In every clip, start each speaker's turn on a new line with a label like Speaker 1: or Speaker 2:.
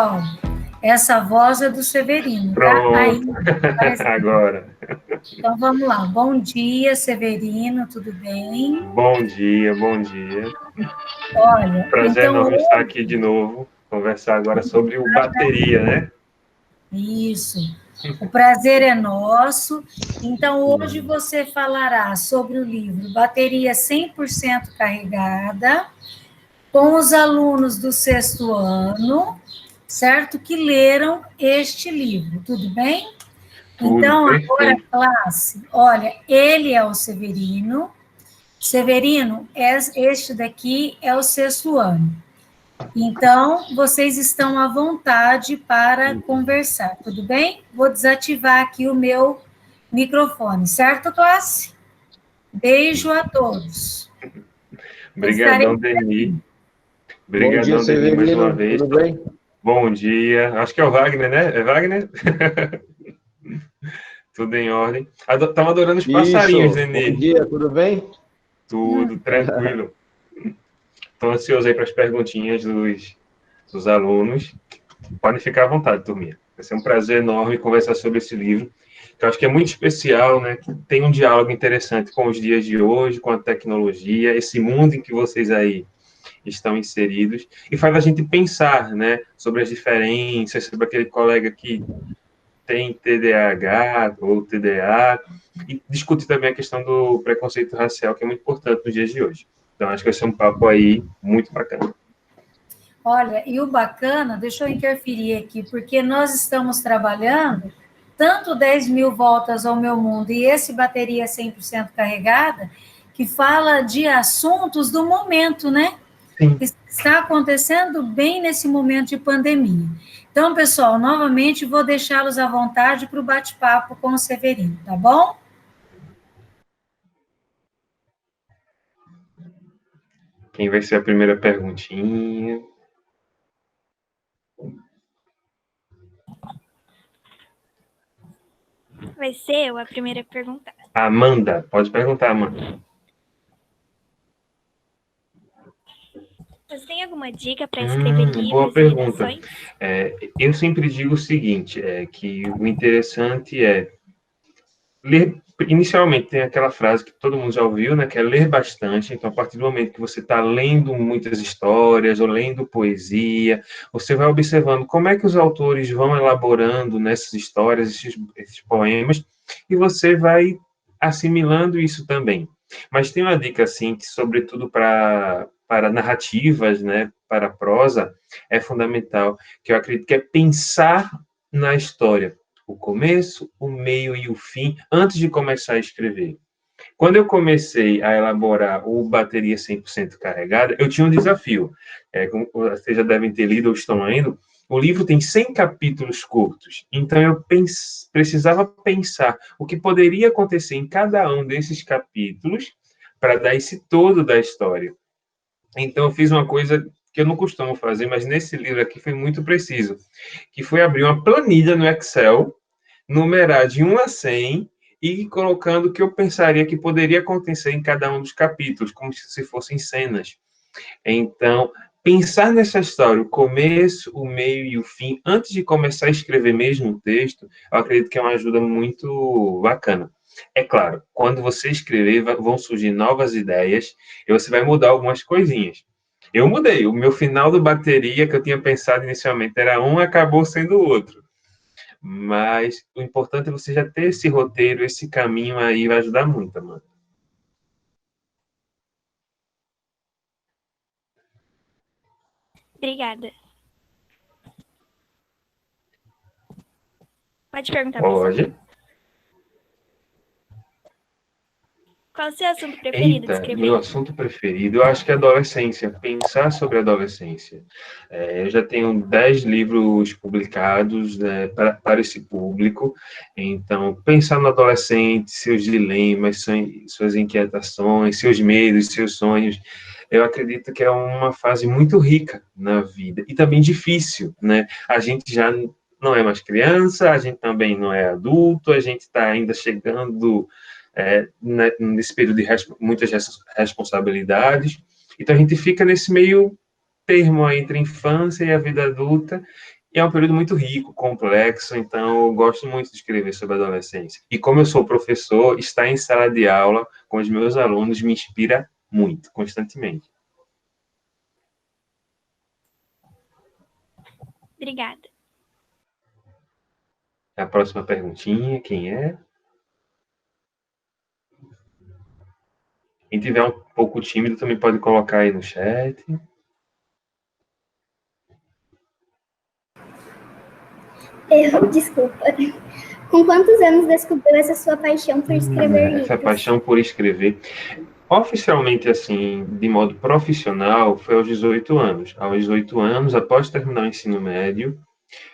Speaker 1: pessoal, essa voz é do Severino, tá? Aí,
Speaker 2: Pronto, agora.
Speaker 1: então, vamos lá. Bom dia, Severino, tudo bem?
Speaker 2: Bom dia, bom dia.
Speaker 1: Olha,
Speaker 2: Prazer
Speaker 1: então,
Speaker 2: enorme estar aqui de novo, conversar agora sobre o bateria, né?
Speaker 1: isso, o prazer é nosso. Então, hoje você falará sobre o livro Bateria 100% Carregada, com os alunos do sexto ano, certo? Que leram este livro, tudo bem?
Speaker 2: Tudo
Speaker 1: Então, agora,
Speaker 2: perfeito.
Speaker 1: classe, olha, ele é o Severino. Severino, este daqui é o sexto ano. Então, vocês estão à vontade para conversar, tudo bem? Vou desativar aqui o meu microfone, certo, classe? Beijo a todos.
Speaker 2: Obrigadão,
Speaker 1: Estarei.
Speaker 2: Deni.
Speaker 3: Bom dia,
Speaker 2: Obrigadão, Deni, mais uma
Speaker 3: Severino.
Speaker 2: vez.
Speaker 3: Tudo bem?
Speaker 2: Bom dia. Acho que é o Wagner, né? É Wagner? Tudo em ordem. Estava adorando os passarinhos,
Speaker 3: Isso. Bom
Speaker 2: Deni.
Speaker 3: dia, tudo bem?
Speaker 2: Tudo tranquilo. Estou ansioso aí para as perguntinhas dos alunos. Podem ficar à vontade, turminha. Vai ser um prazer enorme conversar sobre esse livro, que eu acho que é muito especial, né? Que tem um diálogo interessante com os dias de hoje, com a tecnologia, esse mundo em que vocês aí estão inseridos, e faz a gente pensar, né? Sobre as diferenças, sobre aquele colega que tem TDAH ou TDA, e discutir também a questão do preconceito racial, que é muito importante nos dias de hoje. Então, acho que vai ser um papo aí muito bacana.
Speaker 1: Olha, e o bacana, deixa eu interferir aqui, porque nós estamos trabalhando tanto 10.000 voltas ao meu mundo e esse bateria 100% carregada, que fala de assuntos do momento, né?
Speaker 2: Sim.
Speaker 1: Está acontecendo bem nesse momento de pandemia. Então, pessoal, novamente vou deixá-los à vontade para o bate-papo com o Severino, tá bom?
Speaker 2: Quem vai ser a primeira perguntinha?
Speaker 4: Vai ser eu a primeira a perguntar.
Speaker 2: Amanda, pode perguntar, Amanda.
Speaker 4: Você tem alguma dica para escrever
Speaker 2: Boa
Speaker 4: livros e
Speaker 2: pergunta.
Speaker 4: redações?
Speaker 2: Eu sempre digo o seguinte, que o interessante é ler. Inicialmente tem aquela frase que todo mundo já ouviu, né, que é ler bastante. Então, a partir do momento que você está lendo muitas histórias ou lendo poesia, você vai observando como é que os autores vão elaborando nessas histórias, esses poemas, e você vai assimilando isso também. Mas tem uma dica, assim, que sobretudo para narrativas, né, para prosa, é fundamental, que eu acredito que é pensar na história, o começo, o meio e o fim, antes de começar a escrever. Quando eu comecei a elaborar o Bateria 100% Carregada, eu tinha um desafio. Como vocês já devem ter lido ou estão lendo, o livro tem 100 capítulos curtos. Então, eu precisava pensar o que poderia acontecer em cada um desses capítulos para dar esse todo da história. Então, eu fiz uma coisa que eu não costumo fazer, mas nesse livro aqui foi muito preciso, que foi abrir uma planilha no Excel, numerar de 1 a 100 e ir colocando o que eu pensaria que poderia acontecer em cada um dos capítulos, como se fossem cenas. Então, pensar nessa história, o começo, o meio e o fim, antes de começar a escrever mesmo o texto, eu acredito que é uma ajuda muito bacana. É claro, quando você escrever, vão surgir novas ideias e você vai mudar algumas coisinhas. Eu mudei. O meu final do bateria, que eu tinha pensado inicialmente era um, acabou sendo o outro. Mas o importante é você já ter esse roteiro, esse caminho aí, vai ajudar muito, mano.
Speaker 4: Obrigada. Pode perguntar, professor.
Speaker 2: Pode.
Speaker 4: Qual o seu assunto preferido de
Speaker 2: Eita,
Speaker 4: escrever?
Speaker 2: meu assunto preferido, eu acho que é adolescência, pensar sobre a adolescência. Eu já tenho 10 livros publicados, né, para esse público, então, pensar no adolescente, seus dilemas, suas inquietações, seus medos, seus sonhos, eu acredito que é uma fase muito rica na vida, e também difícil, né? A gente já não é mais criança, a gente também não é adulto, a gente está ainda chegando nesse período de muitas responsabilidades. Então, a gente fica nesse meio termo entre a infância e a vida adulta, E é um período muito rico, complexo, então eu gosto muito de escrever sobre a adolescência. E como eu sou professor, estar em sala de aula com os meus alunos me inspira muito, constantemente.
Speaker 4: Obrigada.
Speaker 2: A próxima perguntinha, quem é? Quem tiver um pouco tímido também pode colocar aí no chat.
Speaker 3: Desculpa. Com quantos anos descobriu essa sua paixão por escrever livros?
Speaker 2: Essa paixão por escrever. Oficialmente, assim, de modo profissional, foi aos 18 anos. Aos 18 anos, após terminar o ensino médio,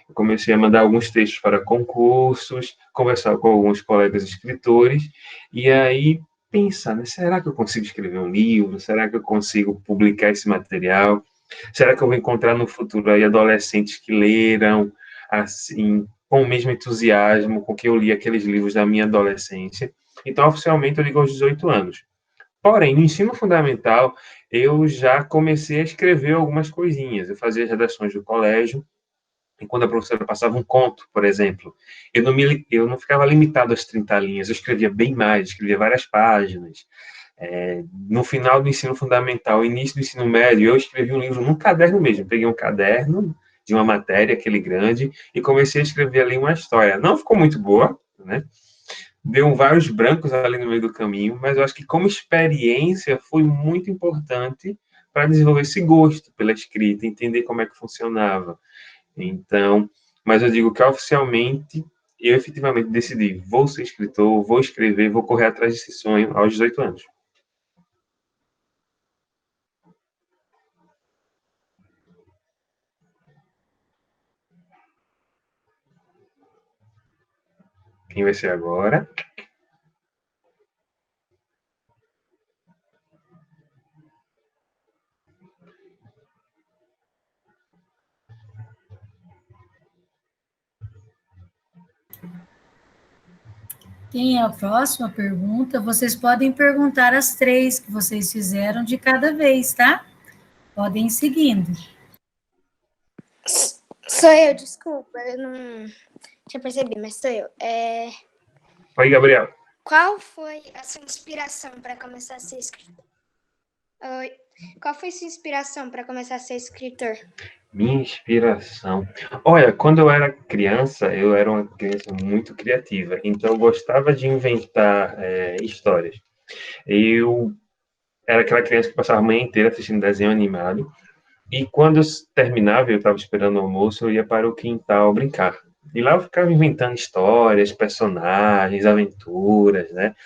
Speaker 2: eu comecei a mandar alguns textos para concursos, conversar com alguns colegas escritores, e aí pensar, né, será que eu consigo escrever um livro? Será que eu consigo publicar esse material? Será que eu vou encontrar no futuro aí adolescentes que leram, assim, com o mesmo entusiasmo com que eu li aqueles livros da minha adolescência? Então, oficialmente, eu digo aos 18 anos. Porém, no ensino fundamental, eu já comecei a escrever algumas coisinhas. Eu fazia as redações do colégio, e quando a professora passava um conto, por exemplo, eu não ficava limitado às 30 linhas, eu escrevia bem mais, escrevia várias páginas. No final do ensino fundamental, início do ensino médio, eu escrevi um livro num caderno mesmo. Peguei um caderno de uma matéria, aquele grande, e comecei a escrever ali uma história. Não ficou muito boa, né? Deu vários brancos ali no meio do caminho, mas eu acho que como experiência foi muito importante para desenvolver esse gosto pela escrita, entender como é que funcionava. Então, mas eu digo que oficialmente eu efetivamente decidi, vou ser escritor, vou escrever, vou correr atrás desse sonho aos 18 anos. Quem vai ser agora?
Speaker 1: Quem é a próxima pergunta? Vocês podem perguntar as 3 que vocês fizeram de cada vez, tá? Podem ir seguindo.
Speaker 3: Sou eu, desculpa, eu não tinha percebido, mas sou eu.
Speaker 2: Oi, Gabriel.
Speaker 3: Qual foi a sua inspiração para começar a ser escritor? Oi. Qual foi sua inspiração para começar a ser escritor?
Speaker 2: Minha inspiração. Olha, quando eu era criança, eu era uma criança muito criativa, então eu gostava de inventar histórias. Eu era aquela criança que passava a manhã inteira assistindo desenho animado, e quando eu terminava, eu estava esperando o almoço, eu ia para o quintal brincar. E lá eu ficava inventando histórias, personagens, aventuras, né?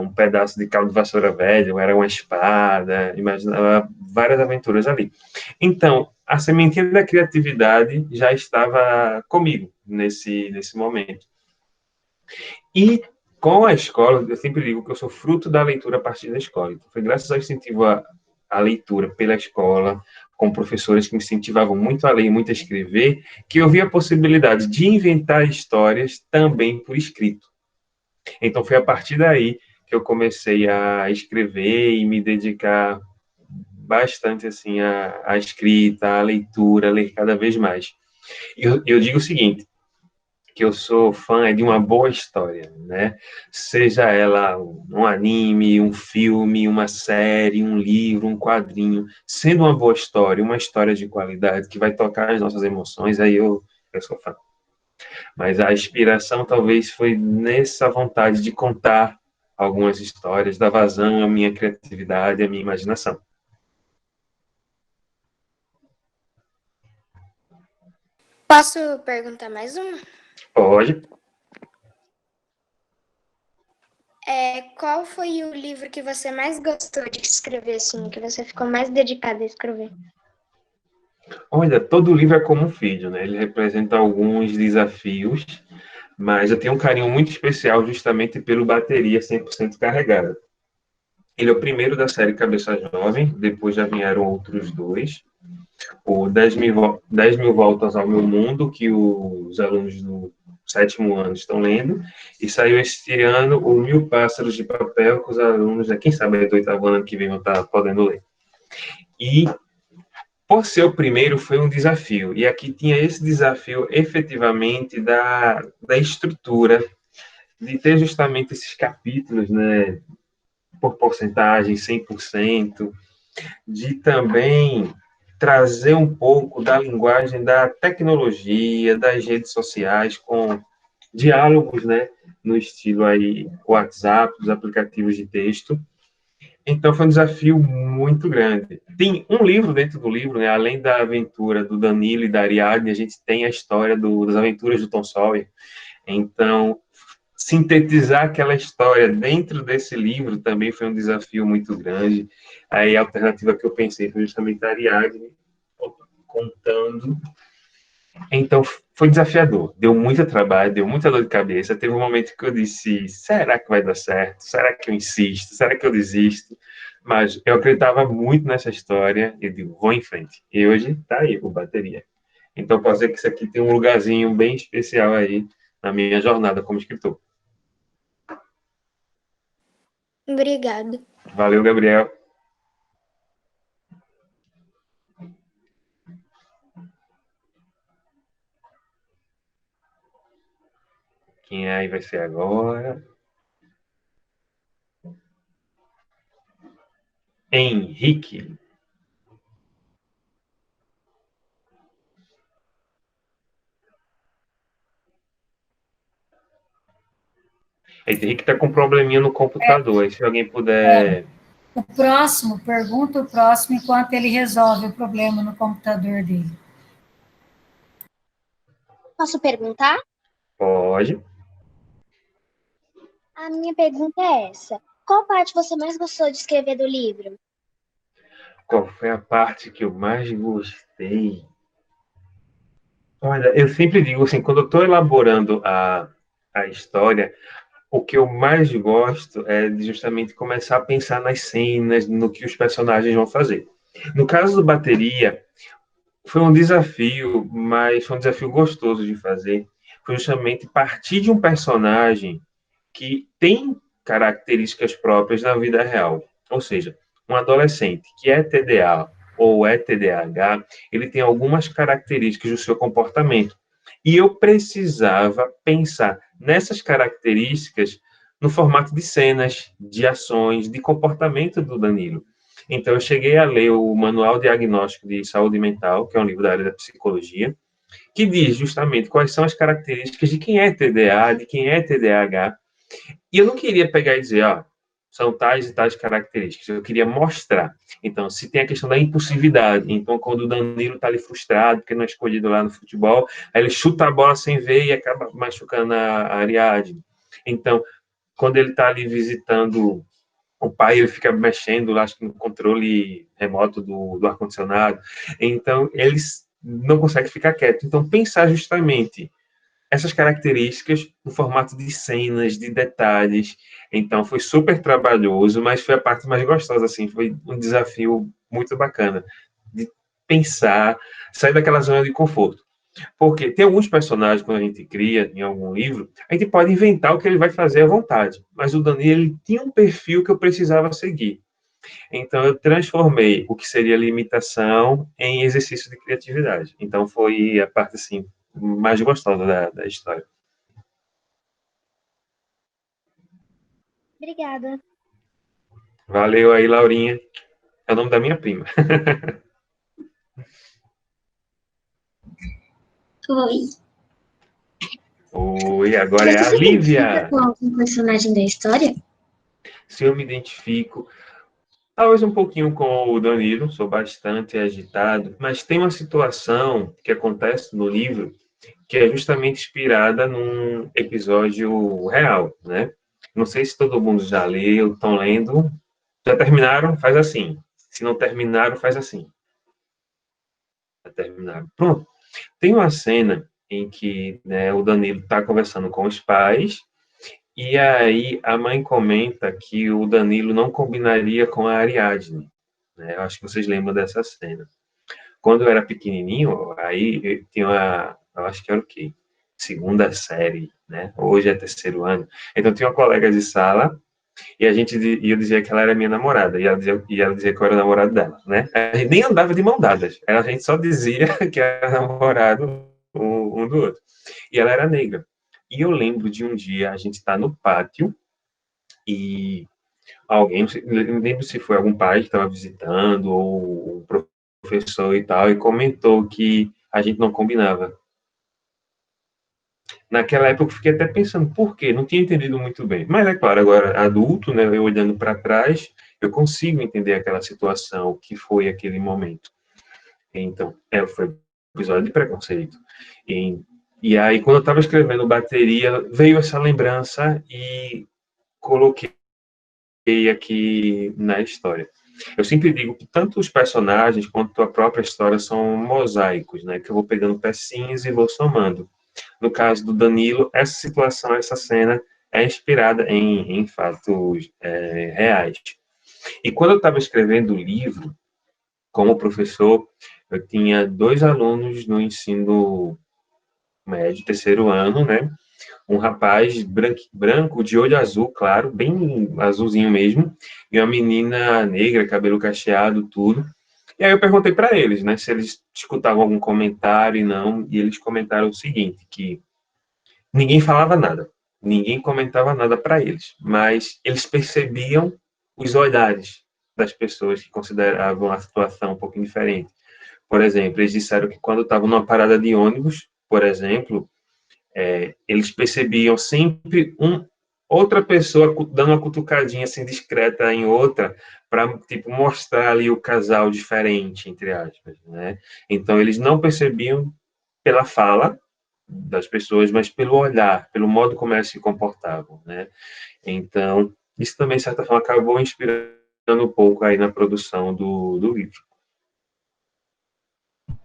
Speaker 2: Um pedaço de cabo de vassoura velho, era uma espada, imaginava várias aventuras ali. Então, a sementinha da criatividade já estava comigo nesse momento. E com a escola, eu sempre digo que eu sou fruto da leitura a partir da escola. Então, foi graças ao incentivo à leitura pela escola, com professores que me incentivavam muito a ler, muito a escrever, que eu vi a possibilidade de inventar histórias também por escrito. Então, foi a partir daí que eu comecei a escrever e me dedicar bastante assim à escrita, à leitura, a ler cada vez mais. Eu digo o seguinte, que eu sou fã de uma boa história, né? Seja ela um anime, um filme, uma série, um livro, um quadrinho, sendo uma boa história, uma história de qualidade que vai tocar as nossas emoções, aí eu sou fã. Mas a inspiração talvez foi nessa vontade de contar algumas histórias, dar vazão à minha criatividade, à minha imaginação.
Speaker 3: Posso perguntar mais uma?
Speaker 2: Pode.
Speaker 3: Qual foi o livro que você mais gostou de escrever, assim, que você ficou mais dedicado a escrever?
Speaker 2: Olha, todo livro é como um filho, né? Ele representa alguns desafios, mas eu tenho um carinho muito especial justamente pelo Bateria 100% Carregada. Ele é o primeiro da série Cabeça Jovem, depois já vieram outros 2. O 10 mil voltas ao meu mundo, que os alunos do 7º ano estão lendo, e saiu este ano o 1000 pássaros de papel, que os alunos, quem sabe do 8º ano que vem vão estar podendo ler. E Por ser o primeiro, foi um desafio. E aqui tinha esse desafio, efetivamente, da estrutura, de ter justamente esses capítulos, né, por porcentagem, 100%, de também trazer um pouco da linguagem da tecnologia, das redes sociais, com diálogos, né, no estilo aí WhatsApp, dos aplicativos de texto. Então, foi um desafio muito grande. Tem um livro dentro do livro, né, além da aventura do Danilo e da Ariadne, a gente tem a história das aventuras do Tom Sawyer. Então, sintetizar aquela história dentro desse livro também foi um desafio muito grande. Aí, a alternativa que eu pensei foi justamente a Ariadne contando. Então, foi desafiador. Deu muito trabalho, deu muita dor de cabeça. Teve um momento que eu disse, será que vai dar certo? Será que eu insisto? Será que eu desisto? Mas eu acreditava muito nessa história e digo, vou em frente. E hoje está aí, o Bateria. Então, pode ser que isso aqui tenha um lugarzinho bem especial aí na minha jornada como escritor.
Speaker 3: Obrigado.
Speaker 2: Valeu, Gabriel. Quem aí vai ser agora? Henrique. Henrique está com um probleminha no computador. Aí, se alguém puder...
Speaker 1: O próximo, pergunta o próximo enquanto ele resolve o problema no computador dele.
Speaker 5: Posso perguntar?
Speaker 2: Pode.
Speaker 5: A minha pergunta é essa. Qual parte você mais gostou de escrever do livro?
Speaker 2: Qual foi a parte que eu mais gostei? Olha, eu sempre digo assim, quando eu estou elaborando a história, o que eu mais gosto é de justamente começar a pensar nas cenas, no que os personagens vão fazer. No caso do Bateria, foi um desafio, mas foi um desafio gostoso de fazer. Foi justamente partir de um personagem que tem características próprias na vida real. Ou seja, um adolescente que é TDA ou é TDAH, ele tem algumas características do seu comportamento. E eu precisava pensar nessas características no formato de cenas, de ações, de comportamento do Danilo. Então, eu cheguei a ler o Manual Diagnóstico de Saúde Mental, que é um livro da área da psicologia, que diz justamente quais são as características de quem é TDA, de quem é TDAH. E eu não queria pegar e dizer, ó, são tais e tais características. Eu queria mostrar. Então, se tem a questão da impulsividade. Então, quando o Danilo está ali frustrado, porque não é escolhido lá no futebol, aí ele chuta a bola sem ver e acaba machucando a Ariadne. Então, quando ele está ali visitando o pai, ele fica mexendo lá, acho que no controle remoto do ar-condicionado. Então, eles não conseguem ficar quietos. Então, pensar justamente essas características no formato de cenas, de detalhes. Então, foi super trabalhoso, mas foi a parte mais gostosa, assim, foi um desafio muito bacana de pensar, sair daquela zona de conforto. Porque tem alguns personagens, quando a gente cria em algum livro, a gente pode inventar o que ele vai fazer à vontade, mas o Danilo, ele tinha um perfil que eu precisava seguir. Então, eu transformei o que seria limitação em exercício de criatividade. Então, foi a parte, assim, mais gostosa da história.
Speaker 5: Obrigada.
Speaker 2: Valeu aí, Laurinha. É o nome da minha prima.
Speaker 5: Oi.
Speaker 2: Oi, agora é a
Speaker 5: Você se identifica
Speaker 2: Lívia.
Speaker 5: com algum personagem da história?
Speaker 2: Se eu me identifico, talvez um pouquinho com o Danilo, sou bastante agitado, mas tem uma situação que acontece no livro que é justamente inspirada num episódio real, né? Não sei se todo mundo já leu, estão lendo. Já terminaram? Faz assim. Se não terminaram, faz assim. Já terminaram. Pronto. Tem uma cena em que, né, o Danilo está conversando com os pais e aí a mãe comenta que o Danilo não combinaria com a Ariadne. Né? Eu acho que vocês lembram dessa cena. Quando eu era pequenininho, aí eu tinha uma, eu acho que era o quê? Segunda série, né? Hoje é terceiro ano. Então tinha uma colega de sala E eu dizia que ela era minha namorada, e ela dizia que eu era o namorado dela, né? A gente nem andava de mão dadas, a gente só dizia que era namorado um do outro. E ela era negra. E eu lembro de um dia a gente estar no pátio e alguém, não lembro se foi algum pai que estava visitando ou um professor e tal, e comentou que a gente não combinava. Naquela época eu fiquei até pensando por quê, não tinha entendido muito bem. Mas é claro, agora adulto, né, eu olhando para trás, eu consigo entender aquela situação, o que foi aquele momento. Então, foi um episódio de preconceito. E aí, quando eu estava escrevendo bateria, veio essa lembrança e coloquei aqui na história. Eu sempre digo que tanto os personagens quanto a própria história são mosaicos, né, que eu vou pegando pecinhas e vou somando. No caso do Danilo, essa situação, essa cena é inspirada em fatos reais. E quando eu estava escrevendo o livro, como professor, eu tinha 2 alunos no ensino médio, terceiro ano, né? Um rapaz branco, de olho azul, claro, bem azulzinho mesmo, e uma menina negra, cabelo cacheado, tudo. E aí eu perguntei para eles, né, se eles escutavam algum comentário e não, e eles comentaram o seguinte, que ninguém falava nada, ninguém comentava nada para eles, mas eles percebiam os olhares das pessoas que consideravam a situação um pouquinho diferente. Por exemplo, eles disseram que quando estavam numa parada de ônibus, por exemplo, eles percebiam sempre outra pessoa dando uma cutucadinha assim discreta em outra para tipo mostrar ali o casal diferente, entre aspas, né? Então eles não percebiam pela fala das pessoas, mas pelo olhar, pelo modo como elas se comportavam, né? Então, isso também, de certa forma, acabou inspirando um pouco aí na produção do livro.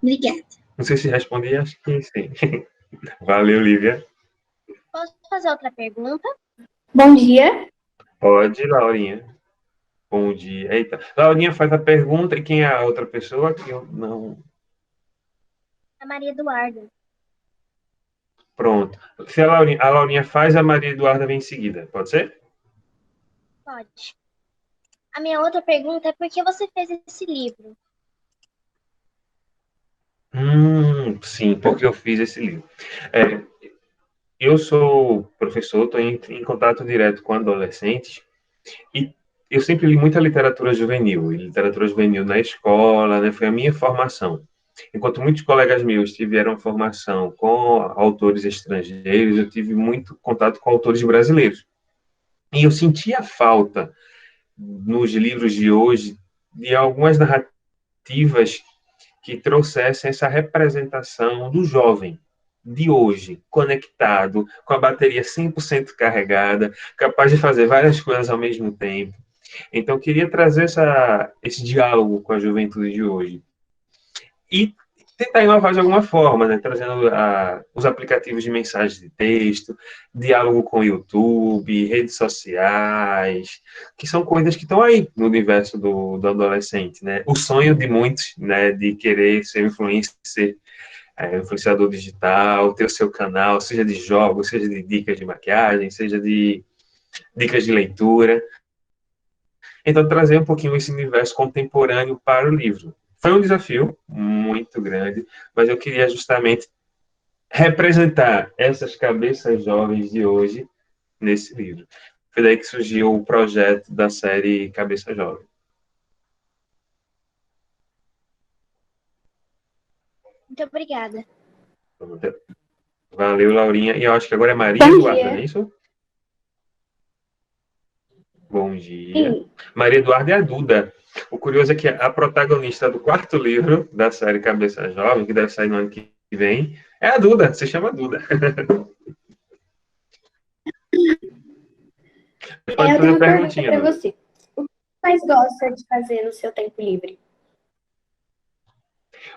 Speaker 5: Obrigada.
Speaker 2: Não sei se respondi, acho que sim. Valeu, Lívia.
Speaker 5: Posso fazer outra pergunta?
Speaker 6: Bom dia.
Speaker 2: Pode, Laurinha. Bom dia. Eita, Laurinha faz a pergunta e quem é a outra pessoa que eu não...
Speaker 5: A Maria Eduarda.
Speaker 2: Pronto. Se a Laurinha faz, a Maria Eduarda vem em seguida. Pode ser?
Speaker 5: Pode. A minha outra pergunta é por que você fez esse livro?
Speaker 2: Sim, porque eu fiz esse livro. Eu sou professor, estou em contato direto com adolescentes e eu sempre li muita literatura juvenil, e literatura juvenil na escola, né, foi a minha formação. Enquanto muitos colegas meus tiveram formação com autores estrangeiros, eu tive muito contato com autores brasileiros. E eu sentia falta, nos livros de hoje, de algumas narrativas que trouxessem essa representação do jovem de hoje, conectado, com a bateria 100% carregada, capaz de fazer várias coisas ao mesmo tempo. Então, eu queria trazer esse diálogo com a juventude de hoje. E tentar inovar de alguma forma, né? Trazendo os aplicativos de mensagem de texto, diálogo com o YouTube, redes sociais, que são coisas que estão aí no universo do adolescente, né? O sonho de muitos, né, de querer ser influencer, influenciador digital, ter o seu canal, seja de jogos, seja de dicas de maquiagem, seja de dicas de leitura. Então, trazer um pouquinho esse universo contemporâneo para o livro. Foi um desafio muito grande, mas eu queria justamente representar essas cabeças jovens de hoje nesse livro. Foi daí que surgiu o projeto da série Cabeça Jovem.
Speaker 5: Muito obrigada.
Speaker 2: Valeu, Laurinha. E eu acho que agora é Maria
Speaker 6: Bom
Speaker 2: Eduarda,
Speaker 6: dia.
Speaker 2: não é isso? Bom dia.
Speaker 6: Sim.
Speaker 2: Maria Eduarda é a Duda. O curioso é que a protagonista do 4º livro da série Cabeça Jovem, que deve sair no ano que vem, é a Duda, se chama Duda. Pode
Speaker 6: Eu
Speaker 2: fazer
Speaker 6: tenho
Speaker 2: a
Speaker 6: uma pergunta
Speaker 2: perguntinha,
Speaker 6: para
Speaker 2: Duda.
Speaker 6: você. O que você mais gosta de fazer no seu tempo livre?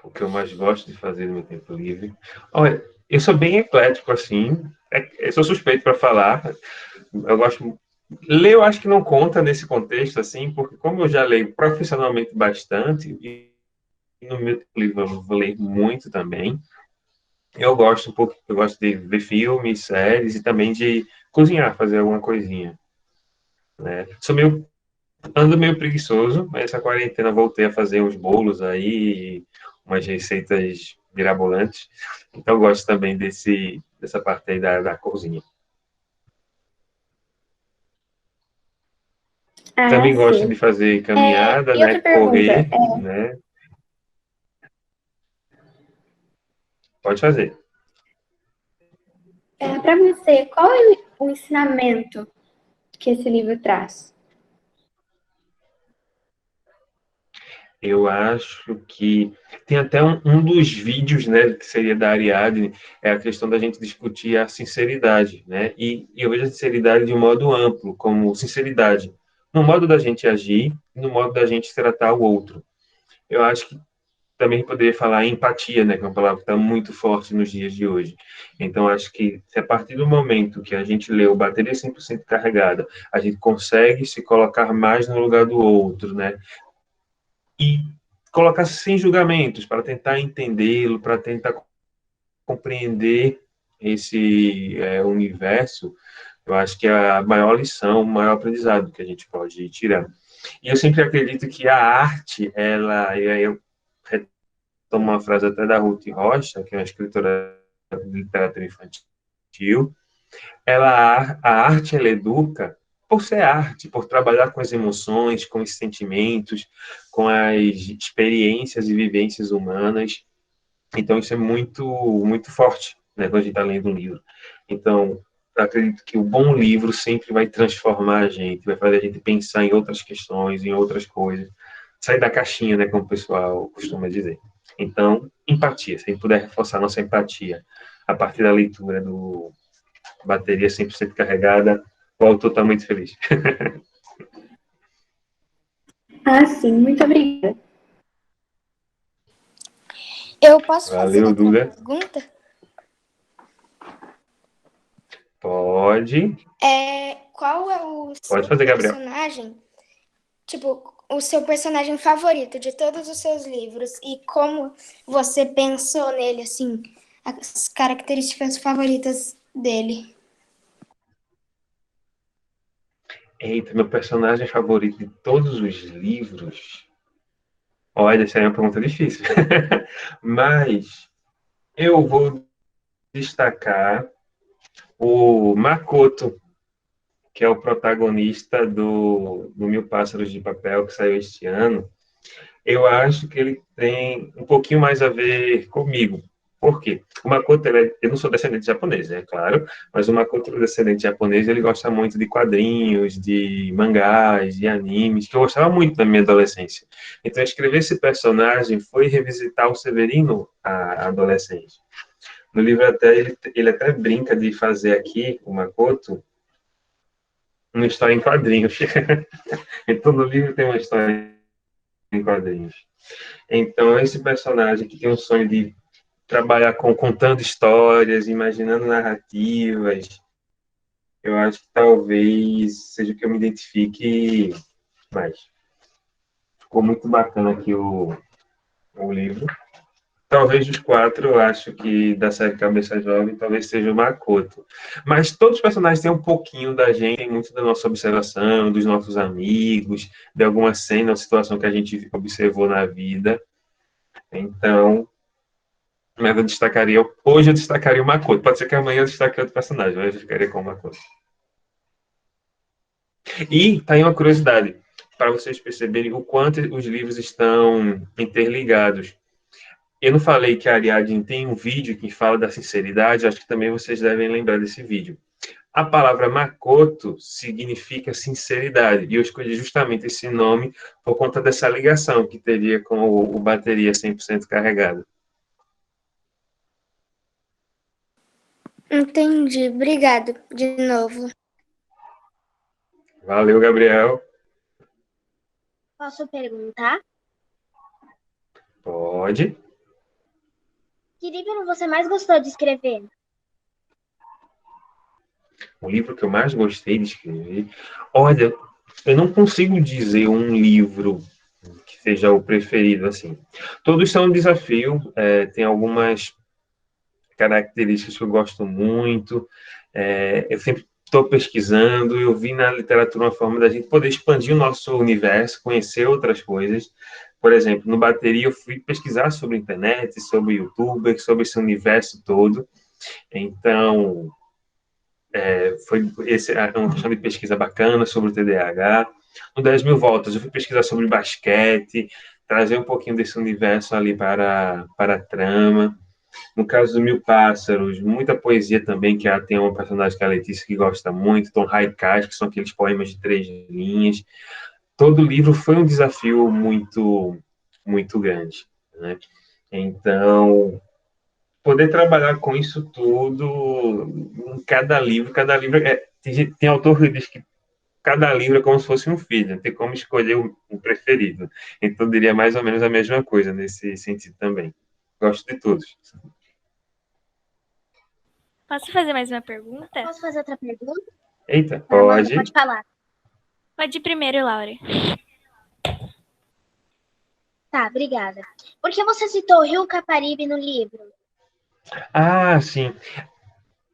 Speaker 2: O que eu mais gosto de fazer no meu tempo livre. Olha, eu sou bem eclético, assim. Eu sou suspeito para falar. Eu gosto. Ler, eu acho que não conta nesse contexto, assim, porque como eu já leio profissionalmente bastante, e no meu tempo livre eu vou ler muito também, eu gosto de ver filmes, séries e também de cozinhar, fazer alguma coisinha. né? Ando meio preguiçoso, mas essa quarentena voltei a fazer uns bolos aí, umas receitas mirabolantes. Então, eu gosto também dessa parte aí da cozinha.
Speaker 6: Ah,
Speaker 2: Também gosto de
Speaker 6: sim.
Speaker 2: fazer caminhada,
Speaker 6: E
Speaker 2: né?
Speaker 6: outra pergunta,
Speaker 2: Correr, né? Pode fazer.
Speaker 6: para você, qual é o ensinamento que esse livro traz?
Speaker 2: Eu acho que tem até um dos vídeos, né, que seria da Ariadne, é a questão da gente discutir a sinceridade, né? E eu vejo a sinceridade de um modo amplo, como sinceridade no modo da gente agir, no modo da gente tratar o outro. Eu acho que também poderia falar em empatia, né, que é uma palavra que está muito forte nos dias de hoje. Então, acho que se a partir do momento que a gente lê o Bateria 100% Carregada, a gente consegue se colocar mais no lugar do outro, né? E colocar sem julgamentos para tentar entendê-lo, para tentar compreender esse universo, eu acho que é a maior lição, o maior aprendizado que a gente pode tirar. E eu sempre acredito que a arte, e aí eu retomo uma frase até da Ruth Rocha, que é uma escritora de literatura infantil, a arte, ela educa por ser arte, por trabalhar com as emoções, com os sentimentos, com as experiências e vivências humanas. Então, isso é muito, muito forte, né, quando a gente está lendo um livro. Então, eu acredito que o bom livro sempre vai transformar a gente, vai fazer a gente pensar em outras questões, em outras coisas, sair da caixinha, né, como o pessoal costuma dizer. Então, empatia, se a gente puder reforçar nossa empatia a partir da leitura do Bateria 100% Carregada, o autor está muito feliz.
Speaker 6: Ah, sim, muito obrigada.
Speaker 3: Eu posso fazer
Speaker 2: Valeu,
Speaker 3: outra
Speaker 2: Duda.
Speaker 3: pergunta?
Speaker 2: Pode.
Speaker 3: Qual é o
Speaker 2: Pode
Speaker 3: seu
Speaker 2: fazer, Gabriel.
Speaker 3: personagem, tipo, o seu personagem favorito de todos os seus livros e como você pensou nele, assim, as características favoritas dele?
Speaker 2: Eita, meu personagem favorito de todos os livros. Olha, essa é uma pergunta difícil. Mas eu vou destacar o Makoto, que é o protagonista do Mil Pássaros de Papel, que saiu este ano. Eu acho que ele tem um pouquinho mais a ver comigo. Por quê? O Makoto, eu não sou descendente japonês, é claro, mas o Makoto, o descendente japonês, ele gosta muito de quadrinhos, de mangás, de animes, que eu gostava muito na minha adolescência. Então, escrever esse personagem foi revisitar o Severino, a adolescente. No livro, ele até brinca de fazer aqui, o Makoto, uma história em quadrinhos. Então, no livro tem uma história em quadrinhos. Então, esse personagem que tem um sonho de trabalhar contando histórias, imaginando narrativas, eu acho que talvez seja o que eu me identifique mais. Ficou muito bacana aqui o livro. Talvez dos quatro, eu acho que da série Cabeça Jovem, talvez seja o Makoto. Mas todos os personagens têm um pouquinho da gente, tem muito da nossa observação, dos nossos amigos, de alguma cena ou situação que a gente observou na vida. Então, mas hoje eu destacaria o Makoto. Pode ser que amanhã eu destaque outro personagem, mas eu ficaria com o Makoto. E tá aí uma curiosidade, para vocês perceberem o quanto os livros estão interligados. Eu não falei que a Ariadne tem um vídeo que fala da sinceridade, acho que também vocês devem lembrar desse vídeo. A palavra Makoto significa sinceridade, e eu escolhi justamente esse nome por conta dessa ligação que teria com o bateria 100% carregado.
Speaker 3: Entendi. Obrigado de novo.
Speaker 2: Valeu, Gabriel.
Speaker 5: Posso perguntar?
Speaker 2: Pode.
Speaker 5: Que livro você mais gostou de escrever?
Speaker 2: O livro que eu mais gostei de escrever. Olha, eu não consigo dizer um livro que seja o preferido, assim. Todos são um desafio, tem algumas características que eu gosto muito. Eu sempre estou pesquisando, eu vi na literatura uma forma da gente poder expandir o nosso universo, conhecer outras coisas. Por exemplo, no Bateria eu fui pesquisar sobre a internet, sobre YouTuber, sobre esse universo todo. Então, foi uma questão de pesquisa bacana sobre o TDAH. No 10.000 Voltas, eu fui pesquisar sobre basquete, trazer um pouquinho desse universo ali para a trama. No caso do Mil Pássaros, muita poesia também, que tem uma personagem que é a Letícia, que gosta muito, Tom Haikai, que são aqueles poemas de 3 linhas. Todo livro foi um desafio muito, muito grande, né? Então, poder trabalhar com isso tudo, em cada livro tem autor que diz que cada livro é como se fosse um filho, não tem como escolher um preferido. Então, eu diria mais ou menos a mesma coisa nesse sentido também. Gosto de todos.
Speaker 4: Posso fazer mais uma pergunta?
Speaker 5: Posso fazer outra pergunta?
Speaker 2: Eita,
Speaker 5: Amanda,
Speaker 2: pode.
Speaker 5: pode falar.
Speaker 4: Pode ir primeiro, Laura.
Speaker 5: Tá, obrigada. Por que você citou o Rio Caparibe no livro?
Speaker 2: Ah, sim.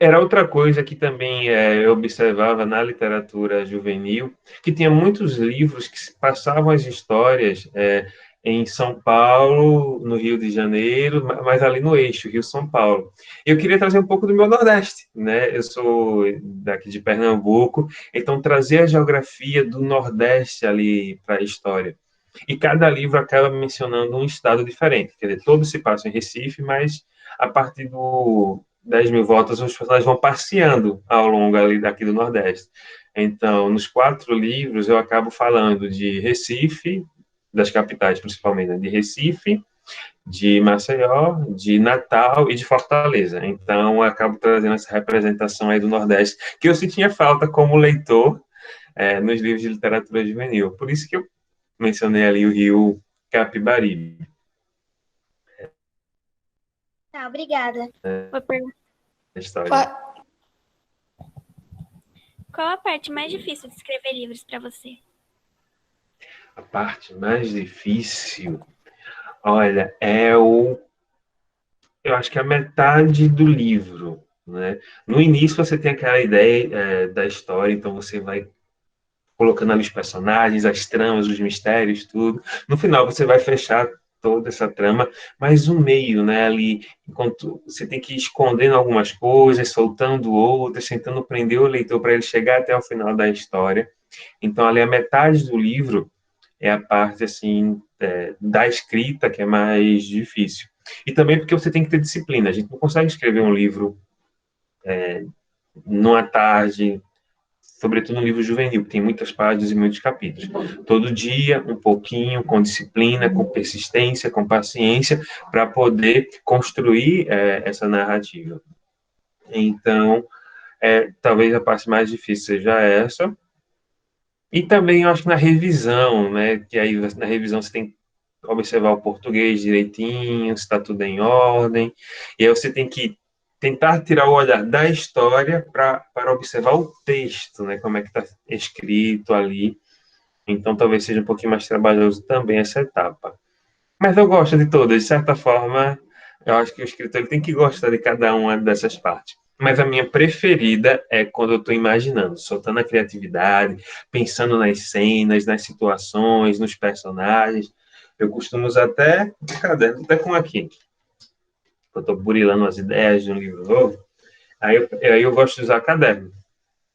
Speaker 2: Era outra coisa que também eu observava na literatura juvenil, que tinha muitos livros que passavam as histórias em São Paulo, no Rio de Janeiro, mas ali no eixo, Rio-São Paulo. Eu queria trazer um pouco do meu Nordeste, né? Eu sou daqui de Pernambuco, então trazer a geografia do Nordeste ali para a história. E cada livro acaba mencionando um estado diferente, quer dizer, todos se passam em Recife, mas a partir do 10.000 Voltas, os personagens vão passeando ao longo ali daqui do Nordeste. Então, nos 4 livros, eu acabo falando de Recife, das capitais principalmente, né? De Recife, de Maceió, de Natal e de Fortaleza. Então, eu acabo trazendo essa representação aí do Nordeste, que eu sentia falta como leitor nos livros de literatura juvenil. Por isso que eu mencionei ali o Rio Capibaribe.
Speaker 5: Tá, obrigada.
Speaker 4: Vou perguntar.
Speaker 2: História.
Speaker 4: Qual a parte mais difícil de escrever livros para você?
Speaker 2: A parte mais difícil, olha, eu acho que é a metade do livro, né? No início você tem aquela ideia da história, então você vai colocando ali os personagens, as tramas, os mistérios, tudo. No final você vai fechar toda essa trama, mas o meio, né, ali, enquanto você tem que ir escondendo algumas coisas, soltando outras, tentando prender o leitor para ele chegar até o final da história. Então, ali, a metade do livro é a parte, assim, da escrita, que é mais difícil. E também porque você tem que ter disciplina. A gente não consegue escrever um livro numa tarde, sobretudo um livro juvenil, que tem muitas páginas e muitos capítulos. Todo dia, um pouquinho, com disciplina, com persistência, com paciência, para poder construir essa narrativa. Então, talvez a parte mais difícil seja essa. E também, eu acho que na revisão, né, que aí na revisão você tem que observar o português direitinho, se está tudo em ordem, e aí você tem que tentar tirar o olhar da história para observar o texto, né, como é que está escrito ali. Então, talvez seja um pouquinho mais trabalhoso também essa etapa. Mas eu gosto de todas, de certa forma, eu acho que o escritor ele tem que gostar de cada uma dessas partes. Mas a minha preferida é quando eu estou imaginando, soltando a criatividade, pensando nas cenas, nas situações, nos personagens. Eu costumo usar até um caderno, até com aqui. Eu estou burilando as ideias de um livro novo, aí eu gosto de usar caderno.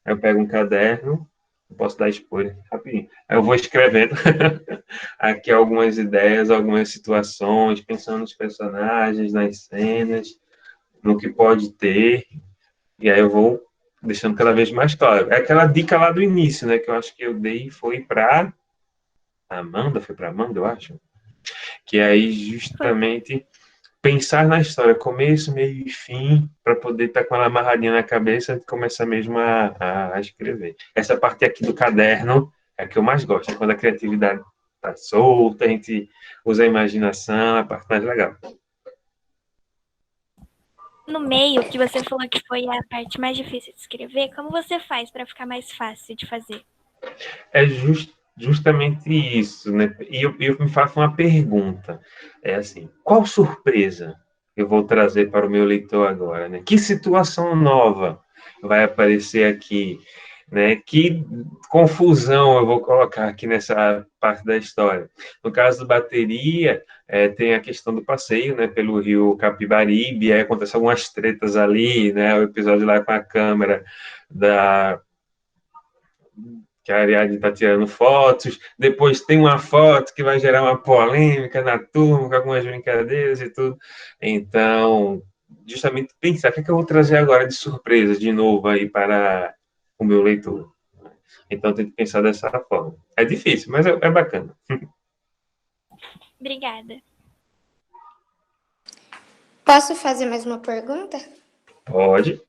Speaker 2: Aí eu pego um caderno, eu posso dar spoiler rapidinho. Aí eu vou escrevendo aqui algumas ideias, algumas situações, pensando nos personagens, nas cenas, no que pode ter, e aí eu vou deixando cada vez mais claro. É aquela dica lá do início, né, que eu acho que eu dei, foi para Amanda, eu acho, que aí justamente pensar na história, começo, meio e fim, para poder estar com ela amarradinha na cabeça e começar mesmo a escrever. Essa parte aqui do caderno é a que eu mais gosto, é quando a criatividade está solta, a gente usa a imaginação, a parte mais legal.
Speaker 4: No meio, que você falou que foi a parte mais difícil de escrever, como você faz para ficar mais fácil de fazer?
Speaker 2: É justamente isso, né? E eu me faço uma pergunta, é assim, qual surpresa eu vou trazer para o meu leitor agora, né? Que situação nova vai aparecer aqui, né? Que confusão eu vou colocar aqui nessa parte da história. No caso do Bateria, tem a questão do passeio, né, pelo rio Capibaribe, aí acontece algumas tretas ali, né, o episódio lá com a câmera que a Ariadne está tirando fotos, depois tem uma foto que vai gerar uma polêmica na turma, com algumas brincadeiras e tudo. Então, justamente pensar o que é que eu vou trazer agora de surpresa, de novo, aí para o meu leitor. Então, tem que pensar dessa forma. É difícil, mas é bacana.
Speaker 4: Obrigada.
Speaker 3: Posso fazer mais uma pergunta?
Speaker 2: Pode.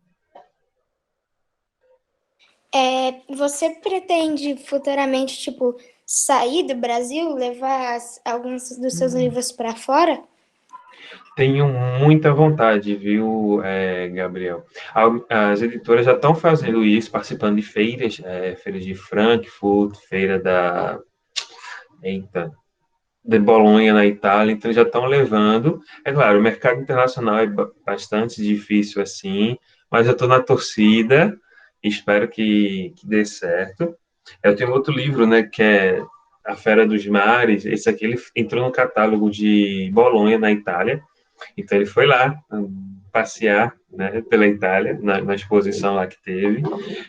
Speaker 3: Você pretende futuramente, tipo, sair do Brasil, levar alguns dos seus livros para fora?
Speaker 2: Tenho muita vontade, viu, Gabriel? As editoras já estão fazendo isso, participando de feiras, feira de Frankfurt, eita, de Bolonha, na Itália, então já estão levando. É claro, o mercado internacional é bastante difícil assim, mas eu estou na torcida, espero que dê certo. Eu tenho outro livro, né, que é A Fera dos Mares. Esse aqui ele entrou no catálogo de Bolonha, na Itália. Então ele foi lá passear, né, pela Itália, na exposição lá que teve.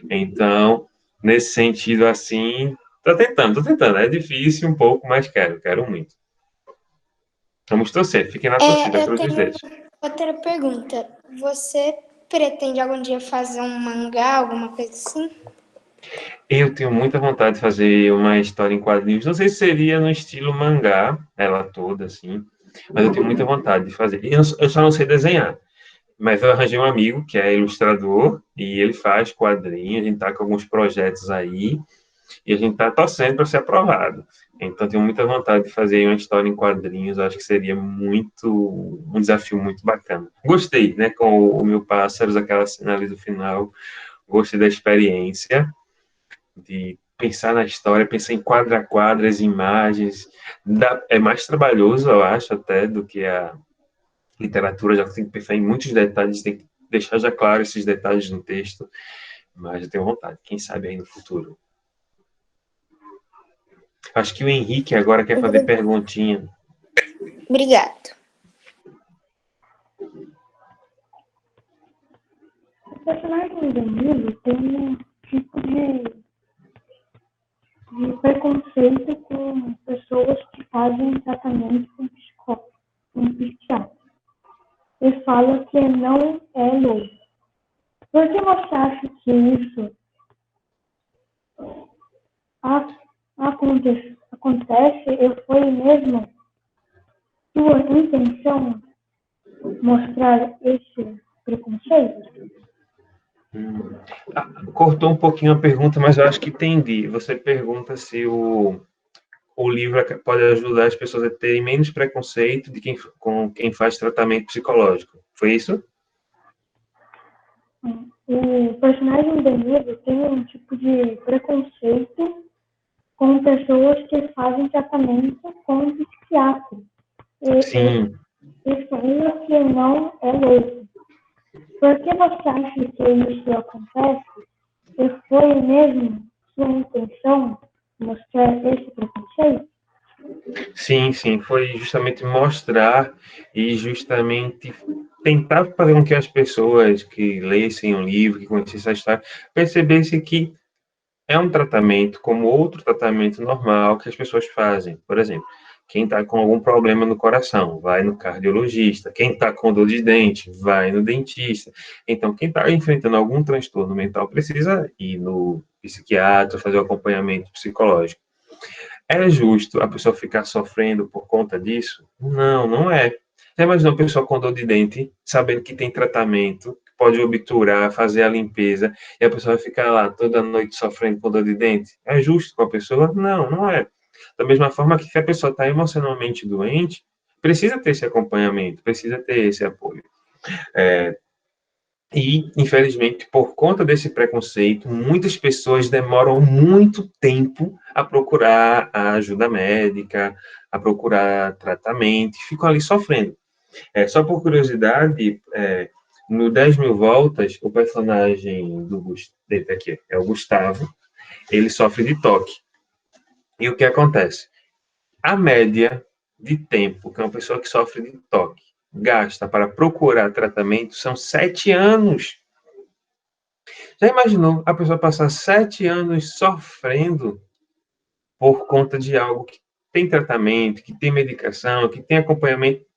Speaker 2: Então, nesse sentido assim, tô tentando. É difícil um pouco, mas quero muito. Vamos torcer, fiquem na torcida
Speaker 3: Eu
Speaker 2: para os
Speaker 3: tenho
Speaker 2: dois.
Speaker 3: outra pergunta. Você pretende algum dia fazer um mangá, alguma coisa assim?
Speaker 2: Eu tenho muita vontade de fazer uma história em quadrinhos. Não sei se seria no estilo mangá, ela toda, assim, mas eu tenho muita vontade de fazer. Eu só não sei desenhar. Mas eu arranjei um amigo que é ilustrador e ele faz quadrinhos, a gente está com alguns projetos aí e a gente está torcendo para ser aprovado. Então, tenho muita vontade de fazer uma história em quadrinhos, acho que seria um desafio muito bacana. Gostei, né, com o Mil Pássaros, aquela cena ali do final, gostei da experiência, de pensar na história, pensar em quadro a quadro, as imagens, é mais trabalhoso, eu acho, até, do que a literatura, já tem que pensar em muitos detalhes, tem que deixar já claro esses detalhes no texto, mas eu tenho vontade, quem sabe aí no futuro. Acho que o Henrique agora quer fazer perguntinha.
Speaker 3: Obrigado.
Speaker 7: O personagem do livro tem um tipo de preconceito com pessoas que fazem tratamento com psiquiatra. Ele fala que não é louco. Por que você acha que isso acontece? E foi mesmo sua intenção mostrar esse preconceito?
Speaker 2: Cortou um pouquinho a pergunta, mas eu acho que entendi. Você pergunta se o livro pode ajudar as pessoas a terem menos preconceito com quem faz tratamento psicológico. Foi isso?
Speaker 7: O personagem do livro tem um tipo de preconceito com pessoas que fazem tratamento com psiquiatra.
Speaker 2: Sim.
Speaker 7: E fala que não é louco. Por que você acha que isso acontece? E foi mesmo sua intenção mostrar esse preconceito?
Speaker 2: Sim, foi justamente mostrar e justamente tentar fazer com que as pessoas que lessem o livro, que conhecessem a história, percebessem que é um tratamento como outro tratamento normal que as pessoas fazem. Por exemplo, quem está com algum problema no coração, vai no cardiologista. Quem está com dor de dente, vai no dentista. Então, quem está enfrentando algum transtorno mental precisa ir no psiquiatra, fazer o acompanhamento psicológico. É justo a pessoa ficar sofrendo por conta disso? Não, não é. Você imagina uma pessoa com dor de dente, sabendo que tem tratamento, que pode obturar, fazer a limpeza, e a pessoa vai ficar lá toda noite sofrendo com dor de dente? É justo com a pessoa? Não, não é. Da mesma forma que se a pessoa está emocionalmente doente, precisa ter esse acompanhamento, precisa ter esse apoio. E, infelizmente, por conta desse preconceito, muitas pessoas demoram muito tempo a procurar a ajuda médica, a procurar tratamento, e ficam ali sofrendo. Só por curiosidade, No 10 Mil Voltas, o personagem dele aqui é o Gustavo, ele sofre de toque. E o que acontece? A média de tempo que uma pessoa que sofre de toque gasta para procurar tratamento são 7 anos. Já imaginou a pessoa passar 7 anos sofrendo por conta de algo que tem tratamento, que tem medicação, que tem acompanhamento,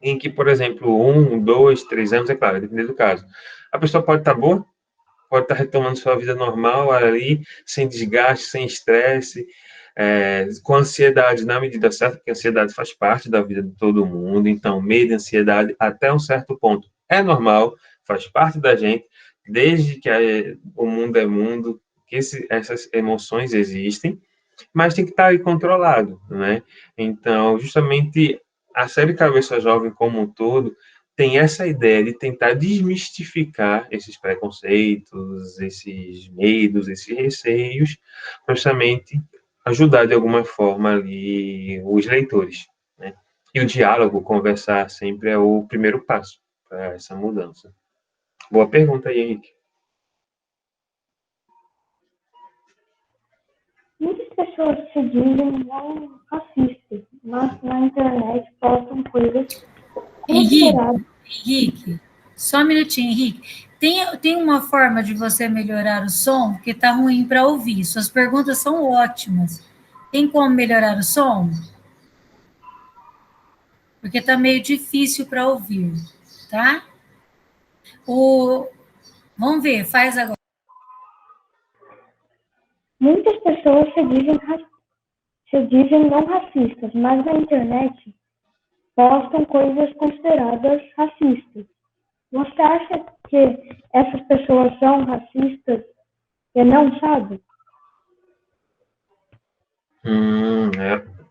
Speaker 2: em que, por exemplo, 1, 2, 3 anos, é claro, dependendo do caso. A pessoa pode estar boa, pode estar retomando sua vida normal ali, sem desgaste, sem estresse, com ansiedade na medida certa, porque a ansiedade faz parte da vida de todo mundo, então medo e ansiedade até um certo ponto é normal, faz parte da gente, desde que o mundo é mundo, que essas emoções existem, mas tem que estar aí controlado, né? Então, justamente, a série Cabeça Jovem como um todo tem essa ideia de tentar desmistificar esses preconceitos, esses medos, esses receios, justamente ajudar de alguma forma ali os leitores, né? E o diálogo, conversar sempre é o primeiro passo para essa mudança. Boa pergunta aí, Henrique.
Speaker 7: Muitas pessoas se dizem não racistas, mas na internet postam coisas consideradas.
Speaker 1: Henrique, só um minutinho, Henrique. Tem uma forma de você melhorar o som, porque está ruim para ouvir. Suas perguntas são ótimas. Tem como melhorar o som? Porque está meio difícil para ouvir, tá? Vamos ver, faz agora.
Speaker 7: Muitas pessoas se dizem não racistas, mas na internet postam coisas consideradas racistas. Você acha que essas pessoas são racistas e não sabem?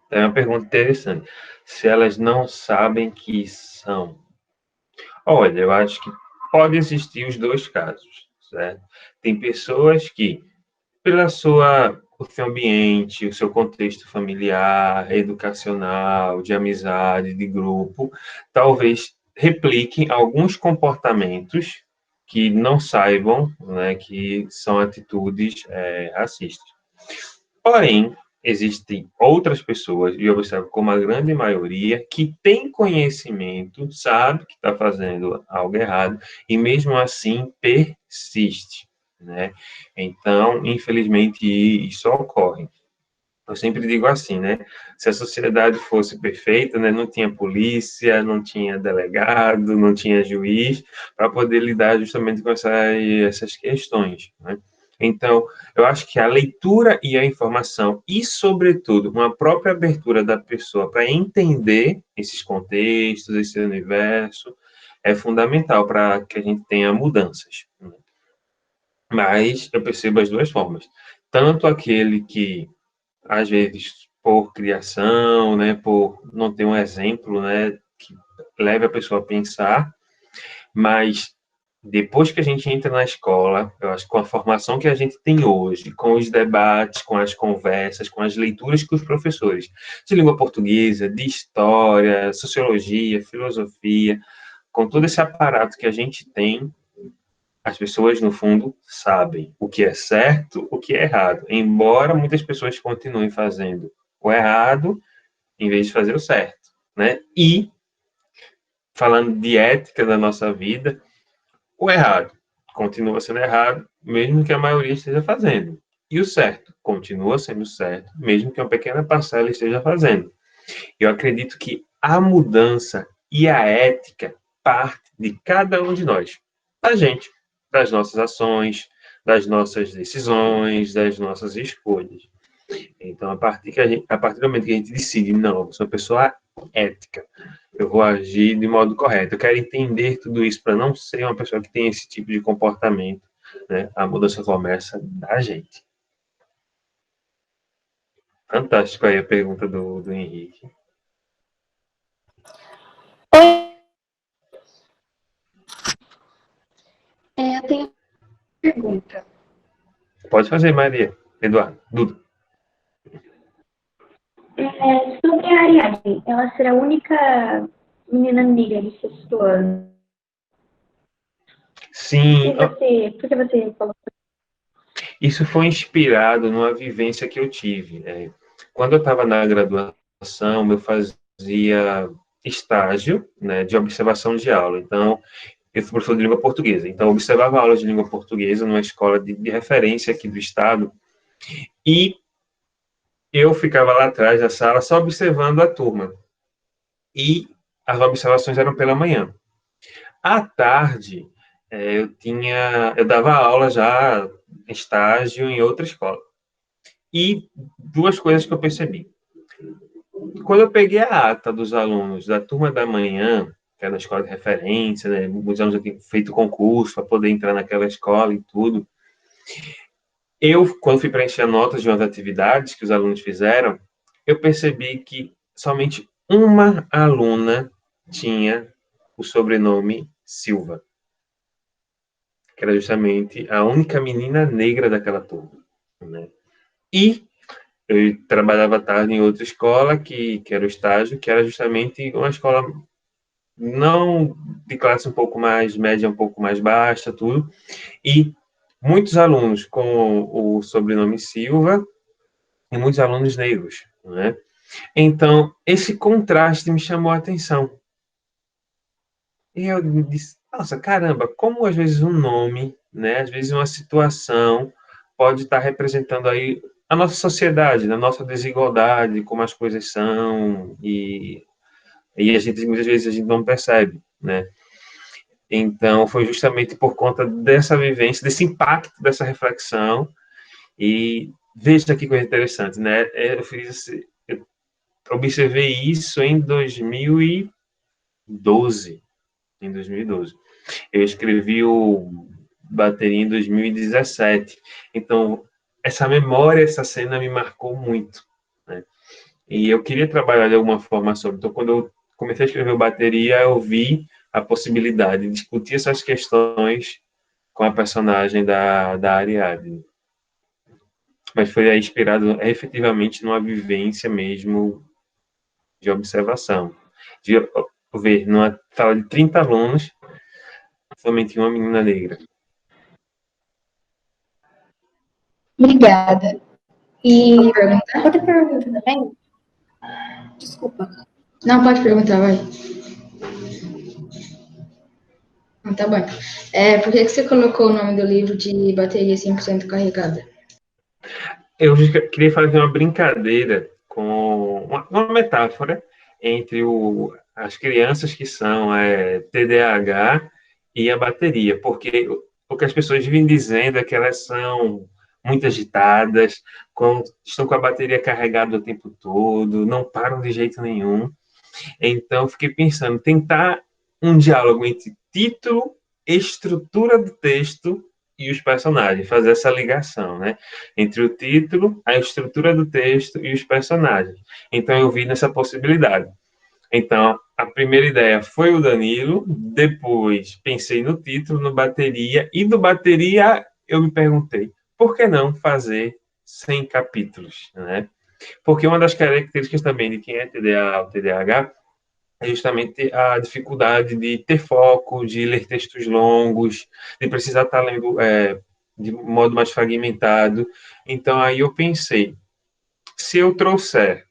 Speaker 2: É uma pergunta interessante. Se elas não sabem que são. Olha, eu acho que pode existir os dois casos, certo? Tem pessoas que, o seu ambiente, o seu contexto familiar, educacional, de amizade, de grupo, talvez repliquem alguns comportamentos que não saibam, né, que são atitudes racistas. Porém, existem outras pessoas, e eu observo como a grande maioria, que tem conhecimento, sabe que está fazendo algo errado, e mesmo assim persiste, né? Então, infelizmente, isso ocorre. Eu sempre digo assim, né? Se a sociedade fosse perfeita, né, não tinha polícia, não tinha delegado, não tinha juiz, para poder lidar justamente com essas questões, né? Então, eu acho que a leitura e a informação, e, sobretudo, uma própria abertura da pessoa para entender esses contextos, esse universo, é fundamental para que a gente tenha mudanças, né? Mas eu percebo as duas formas. Tanto aquele que, às vezes, por criação, né, por não ter um exemplo, né, que leve a pessoa a pensar, mas depois que a gente entra na escola, eu acho que com a formação que a gente tem hoje, com os debates, com as conversas, com as leituras que os professores de língua portuguesa, de história, sociologia, filosofia, com todo esse aparato que a gente tem, as pessoas, no fundo, sabem o que é certo, o que é errado, embora muitas pessoas continuem fazendo o errado em vez de fazer o certo, né? E, falando de ética da nossa vida, o errado continua sendo errado, mesmo que a maioria esteja fazendo. E o certo continua sendo certo, mesmo que uma pequena parcela esteja fazendo. Eu acredito que a mudança e a ética parte de cada um de nós, da gente, das nossas ações, das nossas decisões, das nossas escolhas. Então, a partir do momento que a gente decide, não, eu sou uma pessoa ética, eu vou agir de modo correto, eu quero entender tudo isso para não ser uma pessoa que tem esse tipo de comportamento, né? A mudança começa da gente. Fantástico aí a pergunta do Henrique.
Speaker 6: Eu tenho uma pergunta.
Speaker 2: Pode fazer, Maria. Eduardo, Duda.
Speaker 6: Sobre a Ariadne, ela será a única menina negra do sexto ano.
Speaker 2: Sim,
Speaker 6: Por que você falou?
Speaker 2: isso foi inspirado numa vivência que eu tive. Quando eu estava na graduação, eu fazia estágio, né, de observação de aula. Então, eu fui professor de língua portuguesa. Então, eu observava aulas de língua portuguesa numa escola de referência aqui do estado. E eu ficava lá atrás da sala só observando a turma. E as observações eram pela manhã. À tarde, eu dava aula já, estágio em outra escola. E duas coisas que eu percebi. Quando eu peguei a ata dos alunos da turma da manhã, que era a escola de referência, né, muitos alunos já tinham feito concurso para poder entrar naquela escola e tudo, quando fui preencher notas de umas atividades que os alunos fizeram, eu percebi que somente uma aluna tinha o sobrenome Silva, que era justamente a única menina negra daquela turma, né? E eu trabalhava à tarde em outra escola, que era o estágio, que era justamente uma escola não de classe um pouco mais média, um pouco mais baixa, tudo, e muitos alunos com o sobrenome Silva e muitos alunos negros, né? Então, esse contraste me chamou a atenção. E eu disse, nossa, caramba, como às vezes um nome, né, às vezes uma situação pode estar representando aí a nossa sociedade, a nossa desigualdade, como as coisas são, e a gente, muitas vezes, a gente não percebe, né? Então, foi justamente por conta dessa vivência, desse impacto, dessa reflexão, e veja que coisa interessante, né? Eu observei isso em 2012. Em 2012. Eu escrevi o Bateria em 2017. Então, essa memória, essa cena me marcou muito, né? E eu queria trabalhar de alguma forma sobre. Então, quando eu comecei a escrever o Bateria, eu vi a possibilidade de discutir essas questões com a personagem da Ariadne. Mas foi aí inspirado efetivamente numa vivência mesmo de observação. De ver numa sala de 30 alunos, somente uma menina negra.
Speaker 6: Obrigada. E outra pergunta também? Desculpa. Não, pode perguntar, vai. Tá bom. Por que você colocou o nome do livro de Bateria 100% Carregada?
Speaker 2: Eu queria fazer uma brincadeira com uma metáfora entre as crianças que são TDAH e a bateria, porque o que as pessoas vivem dizendo é que elas são muito agitadas, estão com a bateria carregada o tempo todo, não param de jeito nenhum. Então, fiquei pensando, tentar um diálogo entre título, estrutura do texto e os personagens, fazer essa ligação, né? Entre o título, a estrutura do texto e os personagens. Então, eu vi nessa possibilidade. Então, a primeira ideia foi o Danilo, depois pensei no título, no bateria, e do bateria eu me perguntei, por que não fazer 100 capítulos, né? Porque uma das características também de quem é TDA ou TDAH é justamente a dificuldade de ter foco, de ler textos longos, de precisar estar lendo de modo mais fragmentado. Então, aí eu pensei, se eu trouxer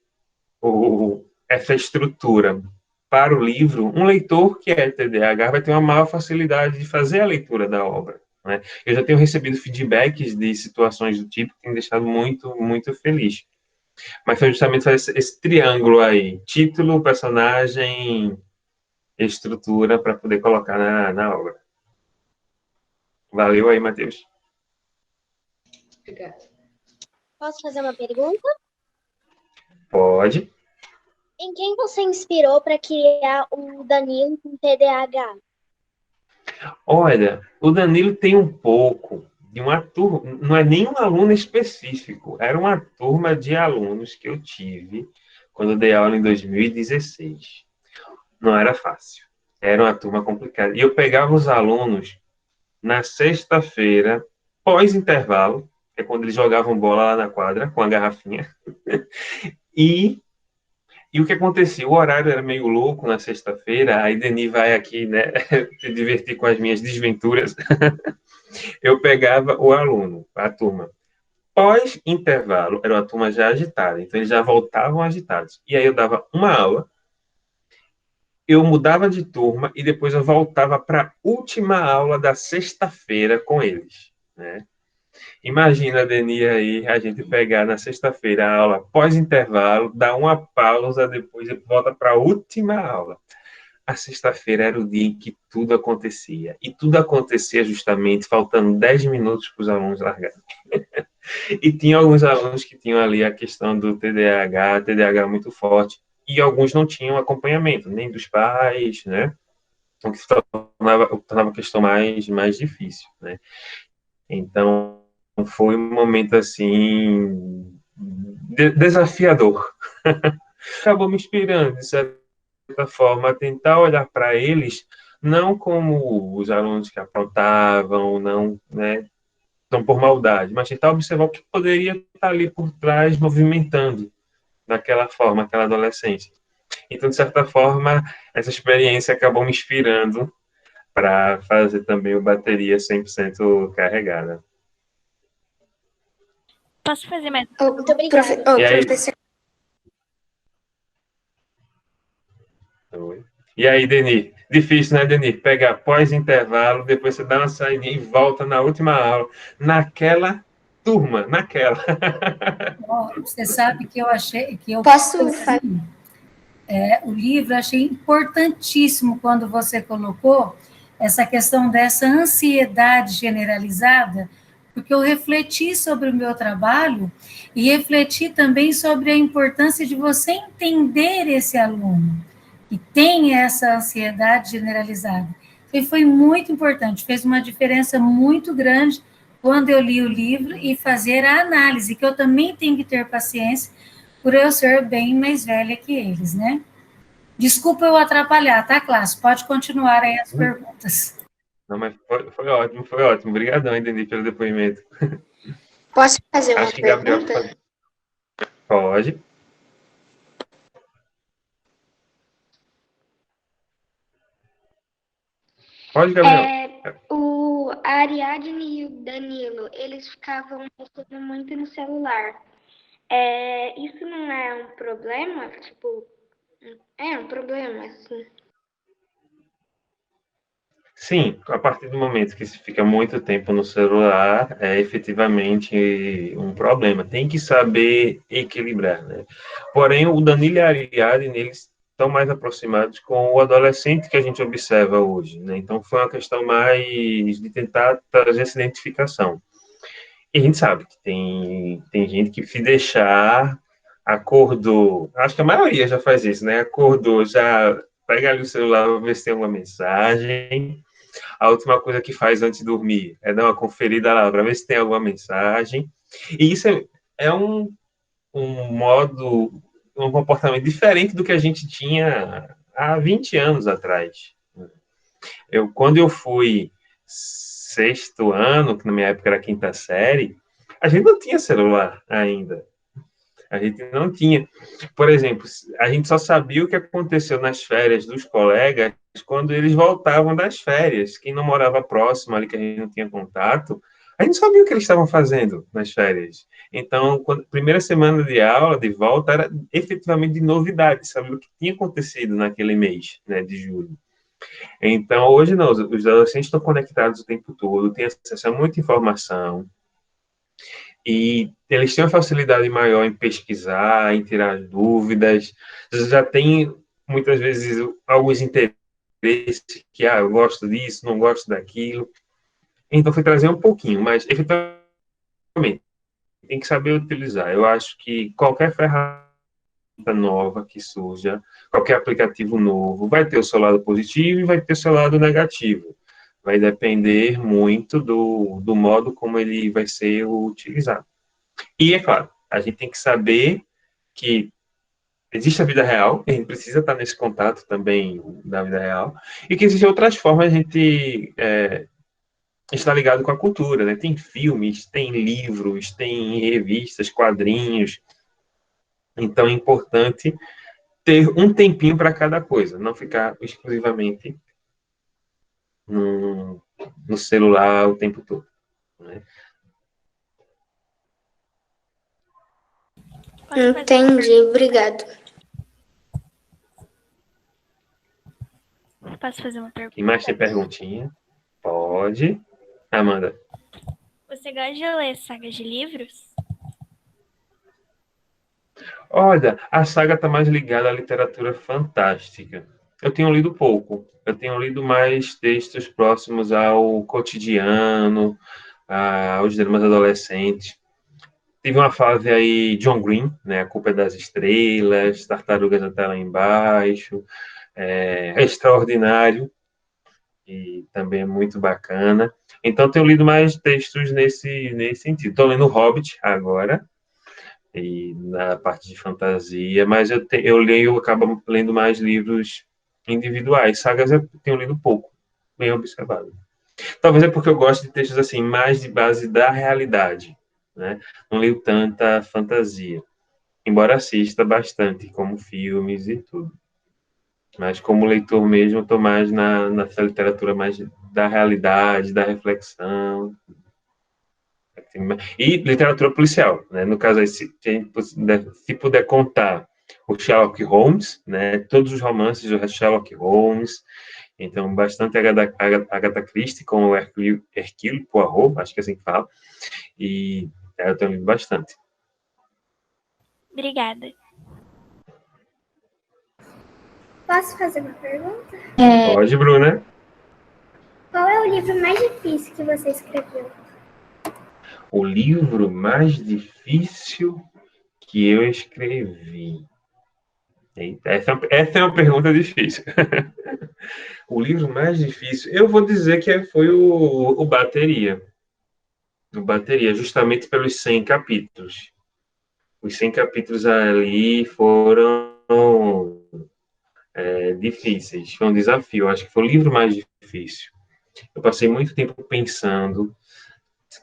Speaker 2: essa estrutura para o livro, um leitor que é TDAH vai ter uma maior facilidade de fazer a leitura da obra, né? Eu já tenho recebido feedbacks de situações do tipo que tem deixado muito, muito feliz. Mas foi justamente fazer esse triângulo aí, título, personagem, estrutura, para poder colocar na obra. Valeu aí, Matheus.
Speaker 6: Obrigada.
Speaker 5: Posso fazer uma pergunta?
Speaker 2: Pode.
Speaker 5: Em quem você inspirou para criar o Danilo com TDAH?
Speaker 2: Olha, o Danilo tem um pouco de uma turma, não é nem um aluno específico, era uma turma de alunos que eu tive quando eu dei aula em 2016. Não era fácil, era uma turma complicada. E eu pegava os alunos na sexta-feira, pós-intervalo, que é quando eles jogavam bola lá na quadra, com a garrafinha, e E o que acontecia? O horário era meio louco na sexta-feira, aí Denis vai aqui, né, se divertir com as minhas desventuras. Eu pegava o aluno, a turma. Pós-intervalo, era uma turma já agitada, então eles já voltavam agitados. E aí eu dava uma aula, eu mudava de turma e depois eu voltava para a última aula da sexta-feira com eles, né? Imagina, Deni, aí, a gente pegar na sexta-feira a aula pós-intervalo, dar uma pausa depois e volta para a última aula. A sexta-feira era o dia em que tudo acontecia. E tudo acontecia justamente faltando 10 minutos para os alunos largarem. E tinha alguns alunos que tinham ali a questão do TDAH muito forte, e alguns não tinham acompanhamento, nem dos pais, né? O que tornava a questão mais difícil, né? Então, foi um momento, assim, desafiador. Acabou me inspirando, de certa forma, a tentar olhar para eles não como os alunos que aprontavam, não, né, não por maldade, mas tentar observar o que poderia estar ali por trás, movimentando daquela forma, aquela adolescência. Então, de certa forma, essa experiência acabou me inspirando para fazer também o bateria 100% carregada.
Speaker 4: Posso fazer mais?
Speaker 5: Muito obrigada.
Speaker 2: E aí,
Speaker 3: Professor.
Speaker 2: e aí, Denis? Difícil, né, Denis? Pegar pós-intervalo, depois você dá uma saída e volta na última aula, naquela turma, naquela.
Speaker 1: Ó, você sabe que eu achei que eu
Speaker 3: Posso falar?
Speaker 1: o livro, achei importantíssimo quando você colocou essa questão dessa ansiedade generalizada, porque eu refleti sobre o meu trabalho e refleti também sobre a importância de você entender esse aluno que tem essa ansiedade generalizada. E foi muito importante, fez uma diferença muito grande quando eu li o livro e fazer a análise, que eu também tenho que ter paciência por eu ser bem mais velha que eles, né? Desculpa eu atrapalhar, tá, classe? Pode continuar aí as perguntas.
Speaker 2: Não, mas foi ótimo, foi ótimo. Obrigadão, Denis, pelo depoimento.
Speaker 3: Posso fazer uma
Speaker 2: Acho que Gabriel
Speaker 3: pergunta?
Speaker 2: pode. Pode, Gabriel.
Speaker 5: O Ariadne e o Danilo, eles ficavam mexendo muito no celular. Isso não é um problema? Tipo, é um problema, assim.
Speaker 2: Sim, a partir do momento que se fica muito tempo no celular, é efetivamente um problema. Tem que saber equilibrar, né? Porém, o Danilo e a Ariadne, eles estão mais aproximados com o adolescente que a gente observa hoje, né? Então, foi uma questão mais de tentar trazer essa identificação. E a gente sabe que tem gente que se deixar, acordou, acho que a maioria já faz isso, né? Acordou, já pega ali o celular, ver se tem alguma mensagem. A última coisa que faz antes de dormir é dar uma conferida lá para ver se tem alguma mensagem. E isso é um modo, um comportamento diferente do que a gente tinha há 20 anos atrás. Quando eu fui sexto ano, que na minha época era quinta série, a gente não tinha celular ainda. A gente não tinha. Por exemplo, a gente só sabia o que aconteceu nas férias dos colegas quando eles voltavam das férias. Quem não morava próximo ali, que a gente não tinha contato, a gente sabia o que eles estavam fazendo nas férias. Então, primeira semana de aula, de volta, era efetivamente de novidade, saber o que tinha acontecido naquele mês, né, de julho. Então, hoje não, os adolescentes estão conectados o tempo todo, têm acesso a muita informação, e eles têm uma facilidade maior em pesquisar, em tirar dúvidas, já tem, muitas vezes, alguns interesses que, eu gosto disso, não gosto daquilo. Então, fui trazer um pouquinho, mas, efetivamente, tem que saber utilizar. Eu acho que qualquer ferramenta nova que surja, qualquer aplicativo novo, vai ter o seu lado positivo e vai ter o seu lado negativo. Vai depender muito do modo como ele vai ser utilizado. E, é claro, a gente tem que saber que existe a vida real, a gente precisa estar nesse contato também da vida real, e que existem outras formas de a gente estar ligado com a cultura, né? Tem filmes, tem livros, tem revistas, quadrinhos. Então, é importante ter um tempinho para cada coisa, não ficar exclusivamente no celular o tempo todo, né?
Speaker 3: Entendi, obrigado.
Speaker 4: Posso fazer uma pergunta?
Speaker 2: E mais tem perguntinha? Pode. Amanda.
Speaker 4: Você gosta de ler sagas de livros?
Speaker 2: Olha, a saga está mais ligada à literatura fantástica. Eu tenho lido pouco. Eu tenho lido mais textos próximos ao cotidiano, aos dramas adolescentes. Tive uma fase aí, John Green, né? A Culpa é das Estrelas, Tartarugas até lá embaixo, é Extraordinário, e também é muito bacana. Então, tenho lido mais textos nesse sentido. Estou lendo Hobbit agora, e na parte de fantasia, mas eu acabo lendo mais livros individuais. Sagas eu tenho lido pouco, bem observado. Talvez é porque eu gosto de textos assim, mais de base da realidade, né? Não leio tanta fantasia, embora assista bastante, como filmes e tudo. Mas como leitor mesmo, eu estou mais nessa literatura mais da realidade, da reflexão. E literatura policial, né? No caso, aí, se puder contar o Sherlock Holmes, né? Todos os romances do Sherlock Holmes, então bastante Agatha Christie com o Hercule Poirot, acho que é assim que fala, e eu tenho lido bastante.
Speaker 4: Obrigada.
Speaker 5: Posso fazer uma pergunta?
Speaker 2: Pode, Bruna.
Speaker 5: Qual é o livro mais difícil que você escreveu?
Speaker 2: O livro mais difícil que eu escrevi. Eita, essa é uma pergunta difícil. O livro mais difícil, eu vou dizer que foi o Bateria. O Bateria, justamente pelos 100 capítulos. Os 100 capítulos ali foram difíceis, foi um desafio. Acho que foi o livro mais difícil. Eu passei muito tempo pensando.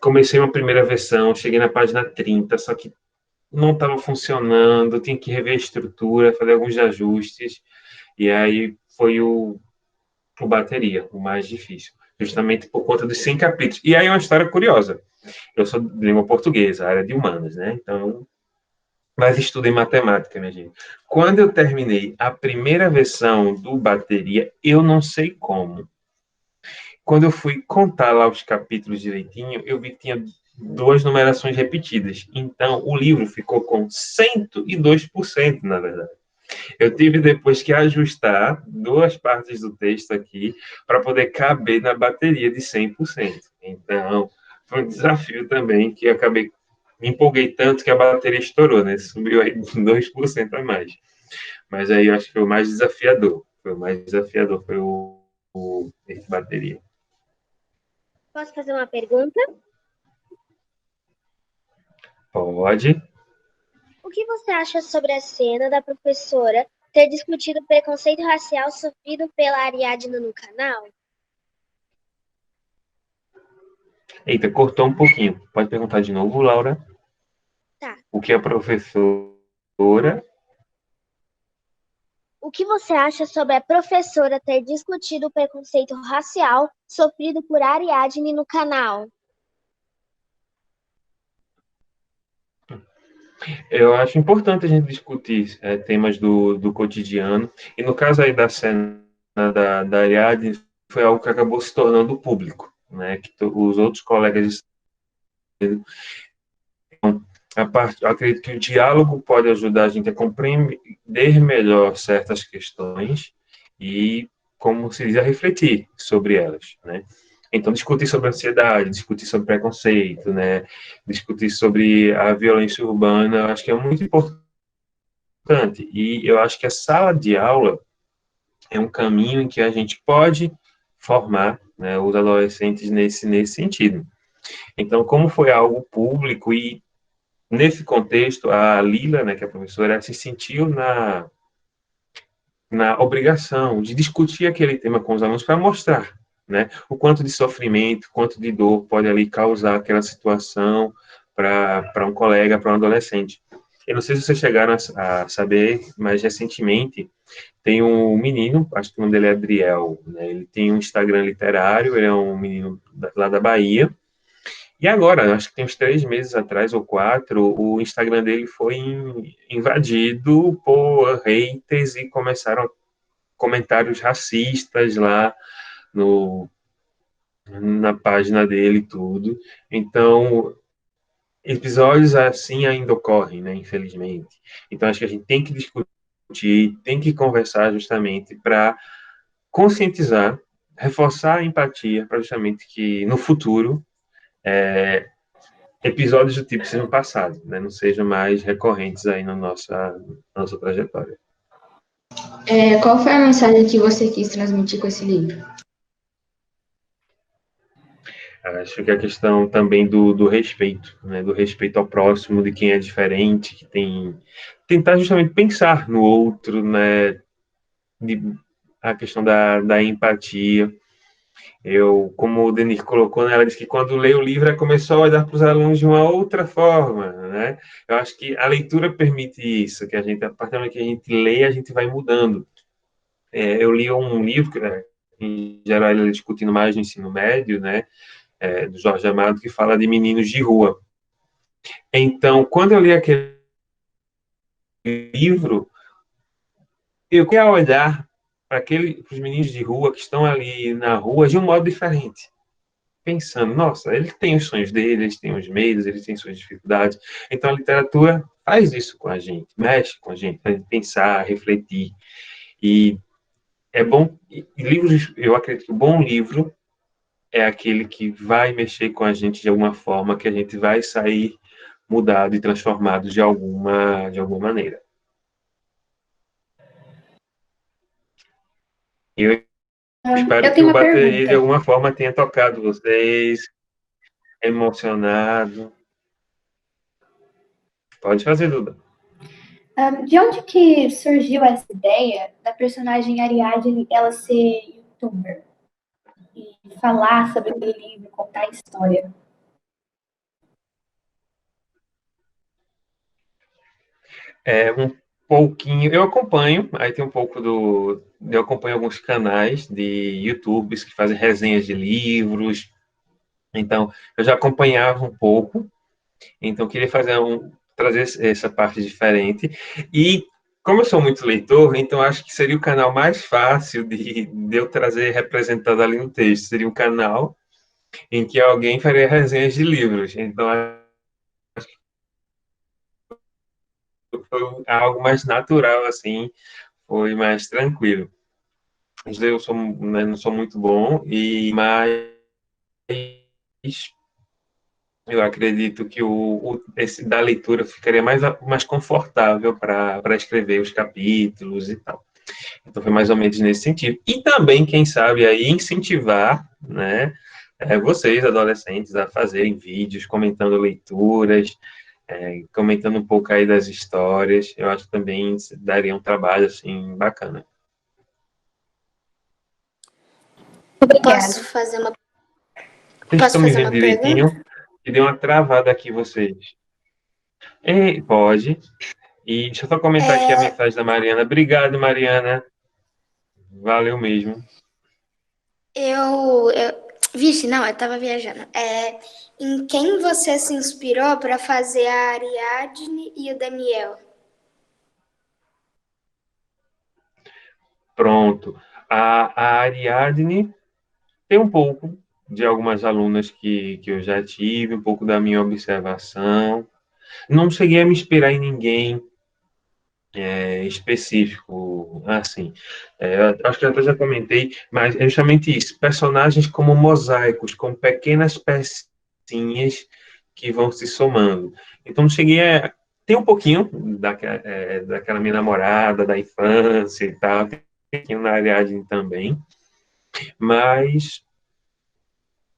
Speaker 2: Comecei uma primeira versão, cheguei na página 30, só que não estava funcionando, tinha que rever a estrutura, fazer alguns ajustes, e aí foi o Bateria, o mais difícil, justamente por conta dos 100 capítulos. E aí é uma história curiosa. Eu sou de língua portuguesa, área de humanas, né? Então, mas estudo em matemática, minha gente. Quando eu terminei a primeira versão do Bateria, eu não sei como. Quando eu fui contar lá os capítulos direitinho, eu vi que tinha 2 numerações repetidas. Então, o livro ficou com 102%, na verdade. Eu tive depois que ajustar 2 partes do texto aqui para poder caber na bateria de 100%. Então, foi um desafio também que eu acabei me empolguei tanto que a bateria estourou, né? Subiu aí 2% a mais. Mas aí eu acho que foi o mais desafiador. Foi esse bateria.
Speaker 8: Posso fazer uma pergunta?
Speaker 2: Pode.
Speaker 8: O que você acha sobre a cena da professora ter discutido o preconceito racial sofrido pela Ariadna no canal?
Speaker 2: Eita, cortou um pouquinho. Pode perguntar de novo, Laura?
Speaker 8: Tá.
Speaker 2: O que a professora...
Speaker 8: O que você acha sobre a professora ter discutido o preconceito racial sofrido por Ariadne no canal?
Speaker 2: Eu acho importante a gente discutir temas do cotidiano. E no caso aí da cena da Ariadne, foi algo que acabou se tornando público, né? Que os outros colegas... eu acredito que o diálogo pode ajudar a gente a compreender melhor certas questões e, como se diz, a refletir sobre elas, né? Então, discutir sobre ansiedade, discutir sobre preconceito, né? Discutir sobre a violência urbana, eu acho que é muito importante. E eu acho que a sala de aula é um caminho em que a gente pode formar, né, os adolescentes nesse sentido. Então, como foi algo público e nesse contexto, a Lila, né, que é a professora, se sentiu na obrigação de discutir aquele tema com os alunos para mostrar, né, o quanto de sofrimento, quanto de dor pode ali causar aquela situação para um colega, para um adolescente. Eu não sei se vocês chegaram a saber, mas recentemente tem um menino, acho que o nome dele é Adriel, né? Ele tem um Instagram literário, ele é um menino lá da Bahia. E agora, acho que tem uns 3 meses atrás, ou 4, o Instagram dele foi invadido por haters e começaram comentários racistas lá no, na página dele e tudo. Então, episódios assim ainda ocorrem, né, infelizmente. Então, acho que a gente tem que discutir, tem que conversar justamente para conscientizar, reforçar a empatia, para justamente que no futuro episódios do tipo sejam passados, né, não sejam mais recorrentes aí na nossa trajetória.
Speaker 6: Qual foi a mensagem que você quis transmitir com esse livro?
Speaker 2: Acho que a questão também do respeito, né, do respeito ao próximo, de quem é diferente, que tentar justamente pensar no outro, né, a questão da empatia. Como o Denir colocou, né, ela disse que quando lê o livro, ela começou a olhar para os alunos de uma outra forma, né? Eu acho que a leitura permite isso, que a partir do momento que a gente lê, a gente vai mudando. Eu li um livro, que, em geral, ele é discutindo mais no ensino médio, né, do Jorge Amado, que fala de meninos de rua. Então, quando eu li aquele livro, eu queria olhar para os meninos de rua que estão ali na rua de um modo diferente. Pensando, nossa, eles têm os sonhos deles, eles têm os medos, eles têm suas dificuldades. Então, a literatura faz isso com a gente, mexe com a gente, faz pensar, refletir. E é bom, livros, eu acredito que o bom livro é aquele que vai mexer com a gente de alguma forma, que a gente vai sair mudado e transformado de alguma maneira. Eu espero
Speaker 6: Eu
Speaker 2: que
Speaker 6: tenho
Speaker 2: o
Speaker 6: uma
Speaker 2: Bater de
Speaker 6: pergunta.
Speaker 2: alguma forma tenha tocado vocês, emocionado. Pode fazer, Duda.
Speaker 7: De onde que surgiu essa ideia da personagem Ariadne ela ser youtuber? E falar sobre aquele livro, contar a história?
Speaker 2: Um pouquinho, eu acompanho, aí tem um pouco eu acompanho alguns canais de YouTubers que fazem resenhas de livros, então eu já acompanhava um pouco, então queria trazer essa parte diferente, e como eu sou muito leitor, então acho que seria o canal mais fácil de eu trazer representado ali no texto, seria um canal em que alguém faria resenhas de livros, então foi algo mais natural, assim, foi mais tranquilo. Eu sou, né, não sou muito bom, mas eu acredito que esse da leitura ficaria mais confortável para escrever os capítulos e tal. Então, foi mais ou menos nesse sentido. E também, quem sabe, aí incentivar, né, vocês, adolescentes, a fazerem vídeos comentando leituras, comentando um pouco aí das histórias. Eu acho que também daria um trabalho, assim, bacana.
Speaker 3: Posso fazer uma,
Speaker 2: Vocês
Speaker 3: posso
Speaker 2: estão me
Speaker 3: fazer
Speaker 2: vendo
Speaker 3: uma pergunta?
Speaker 2: direitinho? E deu uma travada aqui, vocês. Pode. E deixa eu só comentar aqui a mensagem da Mariana. Obrigado, Mariana. Valeu mesmo.
Speaker 3: Vixe, não, eu tava viajando. Em quem você se inspirou para fazer a Ariadne e o Daniel?
Speaker 2: Pronto. A Ariadne tem um pouco de algumas alunas que eu já tive, um pouco da minha observação. Não cheguei a me inspirar em ninguém específico, assim. Acho que eu até já comentei, mas é justamente isso. Personagens como mosaicos, como pequenas pecinhas que vão se somando. Então, não cheguei a... Tem um pouquinho daquela minha namorada, da infância e tal, tem um pouquinho na Ariadne também, mas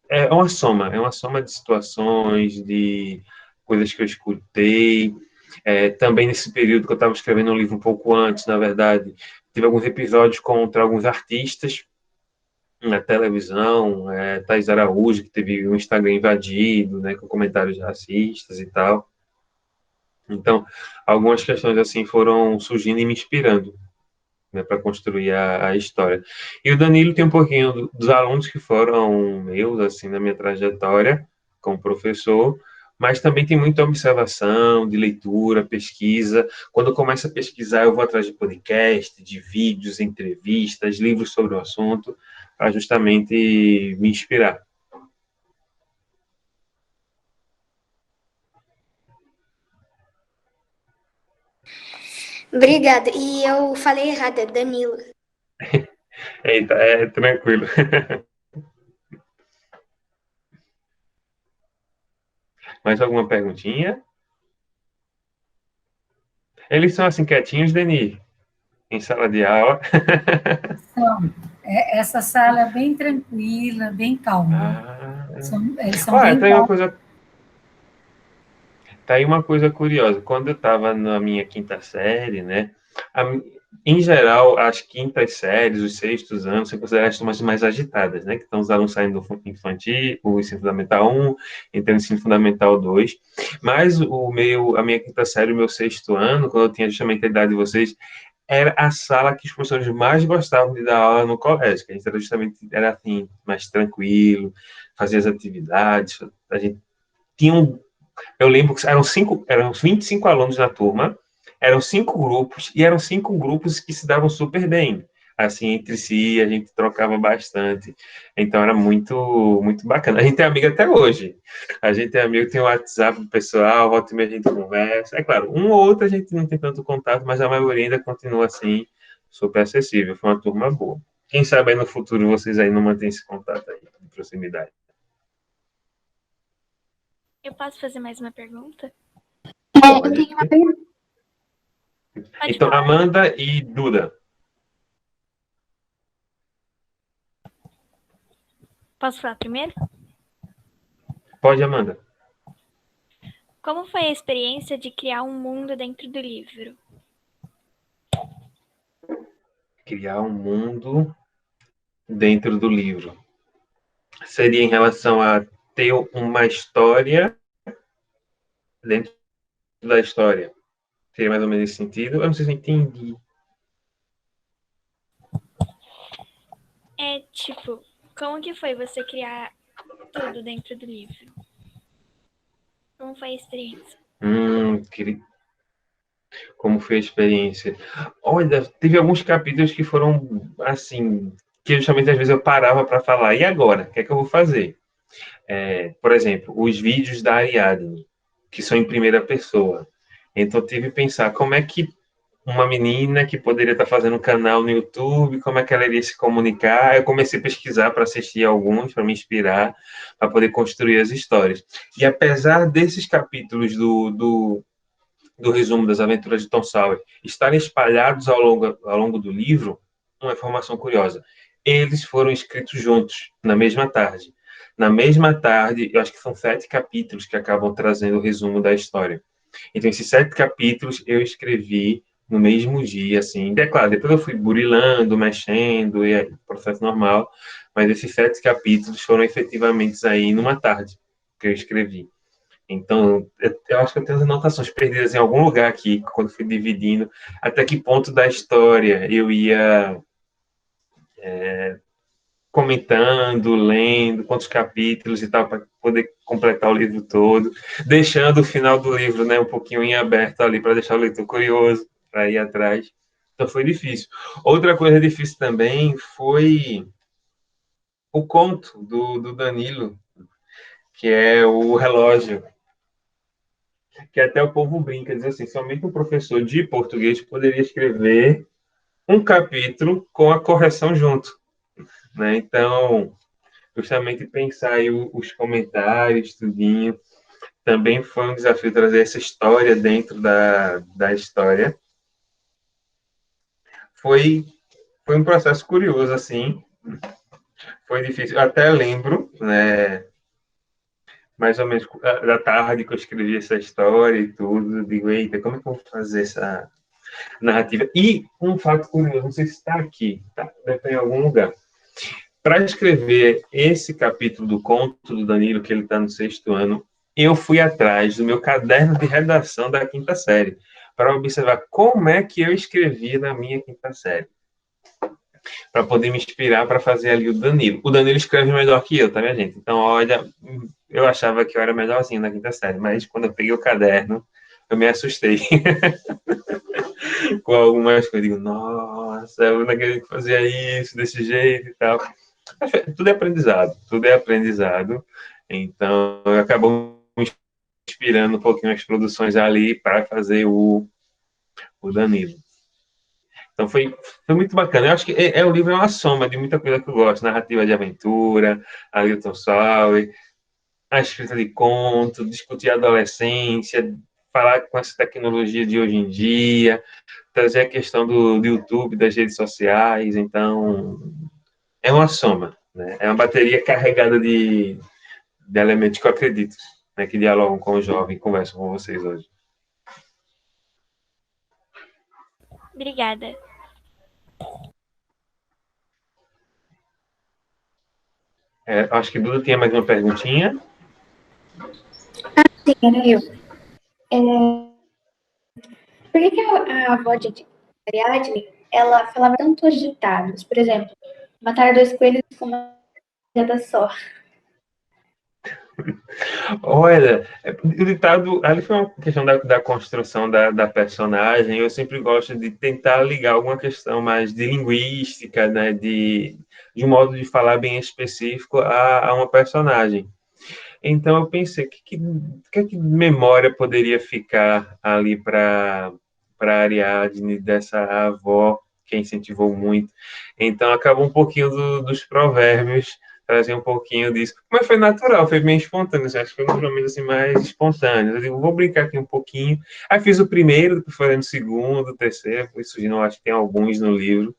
Speaker 2: é uma soma de situações, de coisas que eu escutei. Também nesse período que eu estava escrevendo um livro um pouco antes, na verdade, tive alguns episódios contra alguns artistas na televisão, Thais Araújo, que teve o Instagram invadido, né, com comentários racistas e tal. Então, algumas questões assim foram surgindo e me inspirando, né, para construir a história. E o Danilo tem um pouquinho dos alunos que foram meus, assim, na minha trajetória como professor, mas também tem muita observação, de leitura, pesquisa. Quando eu começo a pesquisar, eu vou atrás de podcast, de vídeos, entrevistas, livros sobre o assunto, para justamente me inspirar.
Speaker 3: Obrigada. E eu falei errado, é Danilo.
Speaker 2: Eita, é tranquilo. Mais alguma perguntinha? Eles são assim quietinhos, Deni, em sala de aula.
Speaker 1: Então, essa sala é bem tranquila, bem calma. Eles são
Speaker 2: Olha,
Speaker 1: bem calmos.
Speaker 2: Tá aí uma coisa curiosa. Quando eu estava na minha quinta série, né? Em geral, as quintas séries, os sextos anos, são consideradas umas mais agitadas, né? Que estão os alunos saindo do infantil, o ensino fundamental 1, entrando no ensino fundamental 2. Mas a minha quinta série, o meu sexto ano, quando eu tinha justamente a idade de vocês, era a sala que os professores mais gostavam de dar aula no colégio, que a gente era justamente, era assim, mais tranquilo, fazia as atividades, a gente tinha eu lembro que eram 25 alunos na turma, eram 5 grupos, e eram 5 grupos que se davam super bem. Assim, entre si, a gente trocava bastante. Então, era muito, muito bacana. A gente é amigo até hoje. A gente é amigo, tem o WhatsApp do pessoal, volta e meia a gente conversa. É claro, um ou outro a gente não tem tanto contato, mas a maioria ainda continua assim, super acessível. Foi uma turma boa. Quem sabe aí no futuro vocês aí não mantêm esse contato aí, de proximidade.
Speaker 4: Eu posso fazer mais uma pergunta?
Speaker 6: Eu tenho uma pergunta.
Speaker 2: Então, Amanda e Duda.
Speaker 4: Posso falar primeiro?
Speaker 2: Pode, Amanda.
Speaker 4: Como foi a experiência de criar um mundo dentro do livro?
Speaker 2: Criar um mundo dentro do livro. Seria em relação a ter uma história dentro da história. Seria mais ou menos esse sentido? Eu não sei se eu entendi.
Speaker 4: É tipo, como que foi você criar tudo dentro do livro? Como foi a experiência?
Speaker 2: Como foi a experiência? Olha, teve alguns capítulos que foram assim, que justamente às vezes eu parava para falar, e agora? O que é que eu vou fazer? Por exemplo, os vídeos da Ariadne, que são em primeira pessoa. Então, eu tive que pensar como é que uma menina que poderia estar fazendo um canal no YouTube, como é que ela iria se comunicar. Eu comecei a pesquisar para assistir alguns, para me inspirar, para poder construir as histórias. E apesar desses capítulos do resumo das aventuras de Tom Sawyer estarem espalhados ao longo do livro, uma informação curiosa. Eles foram escritos juntos, na mesma tarde. Na mesma tarde, eu acho que são 7 capítulos que acabam trazendo o resumo da história. Então, esses 7 capítulos eu escrevi no mesmo dia, assim. É claro, depois eu fui burilando, mexendo, e é processo normal, mas esses 7 capítulos foram efetivamente aí numa tarde que eu escrevi. Então, eu acho que eu tenho as anotações perdidas em algum lugar aqui, quando fui dividindo, até que ponto da história eu ia comentando, lendo, quantos capítulos e tal, para poder completar o livro todo, deixando o final do livro, né, um pouquinho em aberto ali, para deixar o leitor curioso, para ir atrás. Então, foi difícil. Outra coisa difícil também foi o conto do Danilo, que é o relógio, que até o povo brinca, diz assim, somente um professor de português poderia escrever um capítulo com a correção junto, né? Então, justamente pensar aí os comentários, tudinho, também foi um desafio trazer essa história dentro da história. Foi um processo curioso, assim, foi difícil. Eu até lembro, né, mais ou menos da tarde que eu escrevi essa história e tudo, digo, eita, como é que eu vou fazer essa narrativa? E um fato curioso, não sei se está aqui, tá? Deve estar em algum lugar. Para escrever esse capítulo do conto do Danilo, que ele está no 6º ano, eu fui atrás do meu caderno de redação da quinta série, para observar como é que eu escrevia na minha quinta série, para poder me inspirar para fazer ali o Danilo. O Danilo escreve melhor que eu, tá, minha gente? Então, olha, eu achava que eu era melhorzinho na quinta série, mas quando eu peguei o caderno, eu me assustei com algumas coisas. Eu digo, nossa, eu não acredito que fazia isso desse jeito e tal. Tudo é aprendizado, tudo é aprendizado. Então, acabou me inspirando um pouquinho as produções ali para fazer o Danilo. Então, foi muito bacana. Eu acho que o livro é uma soma de muita coisa que eu gosto. Narrativa de aventura, Ailton Sauer, a escrita de conto, discutir a adolescência, falar com essa tecnologia de hoje em dia, trazer a questão do YouTube, das redes sociais. Então, é uma soma, né? É uma bateria carregada de elementos que eu acredito, né, que dialogam com o jovem e conversam com vocês hoje.
Speaker 4: Obrigada.
Speaker 2: Acho que Duda tinha mais uma perguntinha.
Speaker 6: Sim, era eu. Por que a avó de Ariadne, ela falava tantos ditados? Por exemplo, matar 2 coelhos com uma rajada só.
Speaker 2: Olha, o ditado, ali foi uma questão da construção da personagem. Eu sempre gosto de tentar ligar alguma questão mais de linguística, né, de um modo de falar bem específico a uma personagem. Então, eu pensei, que memória poderia ficar ali para Ariadne, dessa avó que a incentivou muito? Então, acabou um pouquinho dos provérbios, trazer um pouquinho disso. Mas foi natural, foi bem espontâneo. Acho que foi um momento assim, mais espontâneo. Eu digo, vou brincar aqui um pouquinho. Aí fiz o primeiro, depois foi no segundo, terceiro, foi surgindo, acho que tem alguns no livro.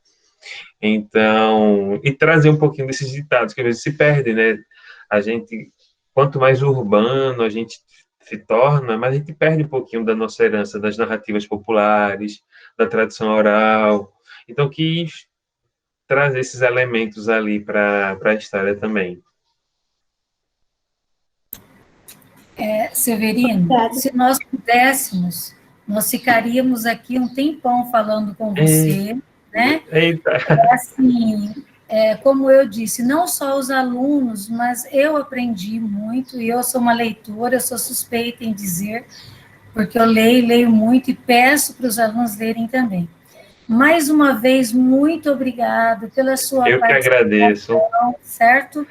Speaker 2: Então, e trazer um pouquinho desses ditados, que às vezes se perde, né? A gente, quanto mais urbano a gente se torna, mais a gente perde um pouquinho da nossa herança, das narrativas populares, da tradição oral. Então, quis trazer esses elementos ali para a história também.
Speaker 1: Severino, se nós pudéssemos, nós ficaríamos aqui um tempão falando com você, né?
Speaker 2: Eita!
Speaker 1: Assim, como eu disse, não só os alunos, mas eu aprendi muito, e eu sou uma leitora, eu sou suspeita em dizer, porque eu leio muito e peço para os alunos lerem também. Mais uma vez, muito obrigada pela sua
Speaker 2: participação. Eu que agradeço.
Speaker 1: Certo?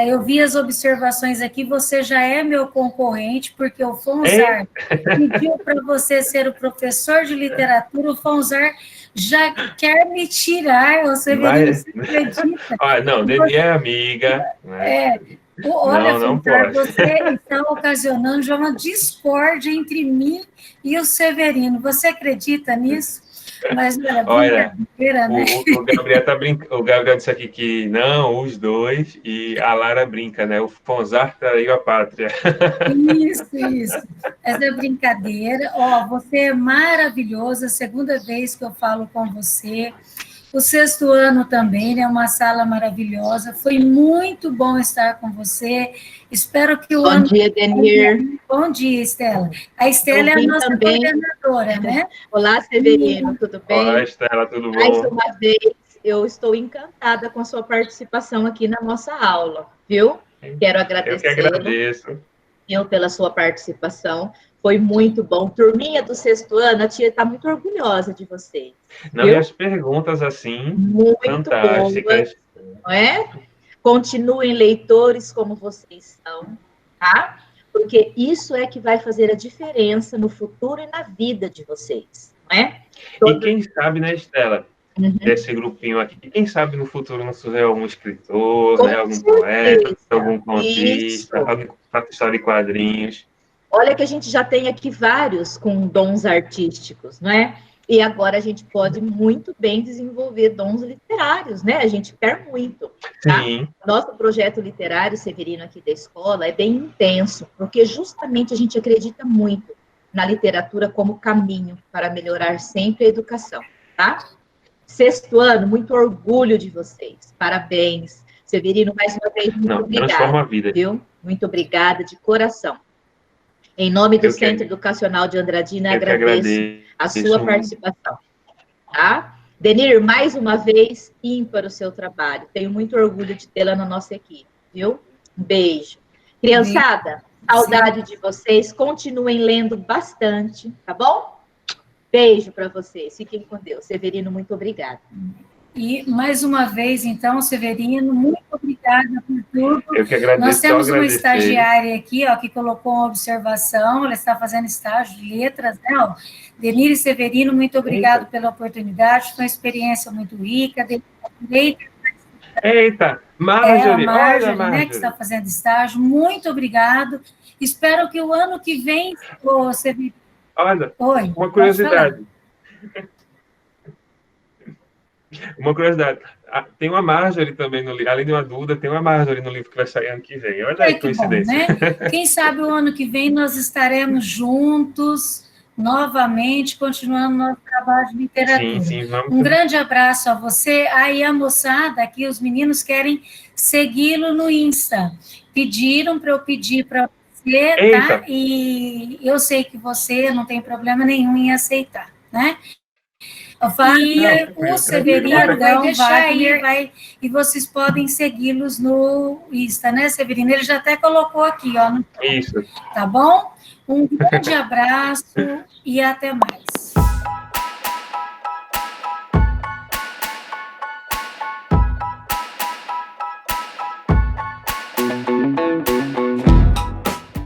Speaker 1: Eu vi as observações aqui, você já é meu concorrente, porque o Fonzar pediu para você ser o professor de literatura, o Fonzar já quer me tirar, você acredita?
Speaker 2: Não, Deni é amiga. Né?
Speaker 1: Olha, não Fonzar, você está ocasionando já uma discórdia entre mim e o Severino, você acredita nisso? Mas
Speaker 2: olha,
Speaker 1: né?
Speaker 2: o Gabriel disse aqui que não, os dois, e a Lara brinca, né? O Fonzar traiu a pátria.
Speaker 1: Isso. Essa é brincadeira. Você é maravilhosa, a segunda vez que eu falo com você. O 6º ano também, né? Uma sala maravilhosa. Foi muito bom estar com você. Espero que o
Speaker 9: ano... Bom dia, Denir.
Speaker 1: Bom dia, Estela. A Estela é a nossa coordenadora, né?
Speaker 9: Olá, Severino, tudo bem?
Speaker 2: Olá, Estela, tudo bom?
Speaker 9: Mais uma vez, eu estou encantada com a sua participação aqui na nossa aula, viu? Quero agradecer.
Speaker 2: Eu que agradeço.
Speaker 9: Pela sua participação. Foi muito bom. Turminha do 6º ano, a tia está muito orgulhosa de vocês.
Speaker 2: Não, viu? E as perguntas, assim,
Speaker 9: muito
Speaker 2: fantásticas.
Speaker 9: Boas, não é? Continuem leitores como vocês são, tá? Porque isso é que vai fazer a diferença no futuro e na vida de vocês, não é?
Speaker 2: E quem sabe, né, Estela, desse grupinho aqui, quem sabe no futuro não surge algum escritor, né, algum poeta, algum contista, alguém com história de quadrinhos.
Speaker 9: Olha que a gente já tem aqui vários com dons artísticos, não é? E agora a gente pode muito bem desenvolver dons literários, né? A gente quer muito, tá?
Speaker 2: Sim.
Speaker 9: Nosso projeto literário, Severino, aqui da escola, é bem intenso, porque justamente a gente acredita muito na literatura como caminho para melhorar sempre a educação, tá? 6º ano, muito orgulho de vocês. Parabéns. Severino, mais uma vez, muito obrigada.
Speaker 2: Transforma a vida.
Speaker 9: Viu? Muito obrigada de coração. Em nome do
Speaker 2: Eu que
Speaker 9: Centro Educacional de Andradina,
Speaker 2: Eu que
Speaker 9: agradeço a sua
Speaker 2: muito.
Speaker 9: participação. Tá? Denir, mais uma vez, ímpar o seu trabalho. Tenho muito orgulho de tê-la na nossa equipe, viu? Um beijo. Criançada, saudade de vocês. Continuem lendo bastante, tá bom? Beijo para vocês. Fiquem com Deus. Severino, muito obrigada.
Speaker 1: E, mais uma vez, então, Severino, muito obrigada por tudo.
Speaker 2: Eu que agradeço.
Speaker 1: Nós temos uma estagiária aqui, ó, que colocou uma observação, ela está fazendo estágio de letras, né, ó. Denir e Severino, muito obrigado pela oportunidade, foi uma experiência muito rica.
Speaker 2: Eita, Marjorie,
Speaker 1: a Marjorie,
Speaker 2: olha, Marjorie.
Speaker 1: né, que está fazendo estágio, muito obrigado. Espero que o ano que vem, Severino...
Speaker 2: Olha,
Speaker 1: Oi,
Speaker 2: uma curiosidade. Uma curiosidade. Tem uma Marjorie também no livro, além de uma Duda, tem uma Marjorie no livro que vai sair ano que vem. Olha aí que coincidência.
Speaker 1: Bom, né? Quem sabe o ano que vem nós estaremos juntos novamente, continuando nosso trabalho de literatura.
Speaker 2: Sim, vamos.
Speaker 1: Um grande abraço a você. Aí a moçada aqui, os meninos querem segui-lo no Insta. Pediram para eu pedir para você,
Speaker 2: Eita.
Speaker 1: tá? E eu sei que você não tem problema nenhum em aceitar, né? O Severino vai deixar aí, e vocês podem segui-los no Insta, né, Severino? Ele já até colocou aqui, ó.
Speaker 2: Isso.
Speaker 1: Tá bom? Um grande abraço e até mais.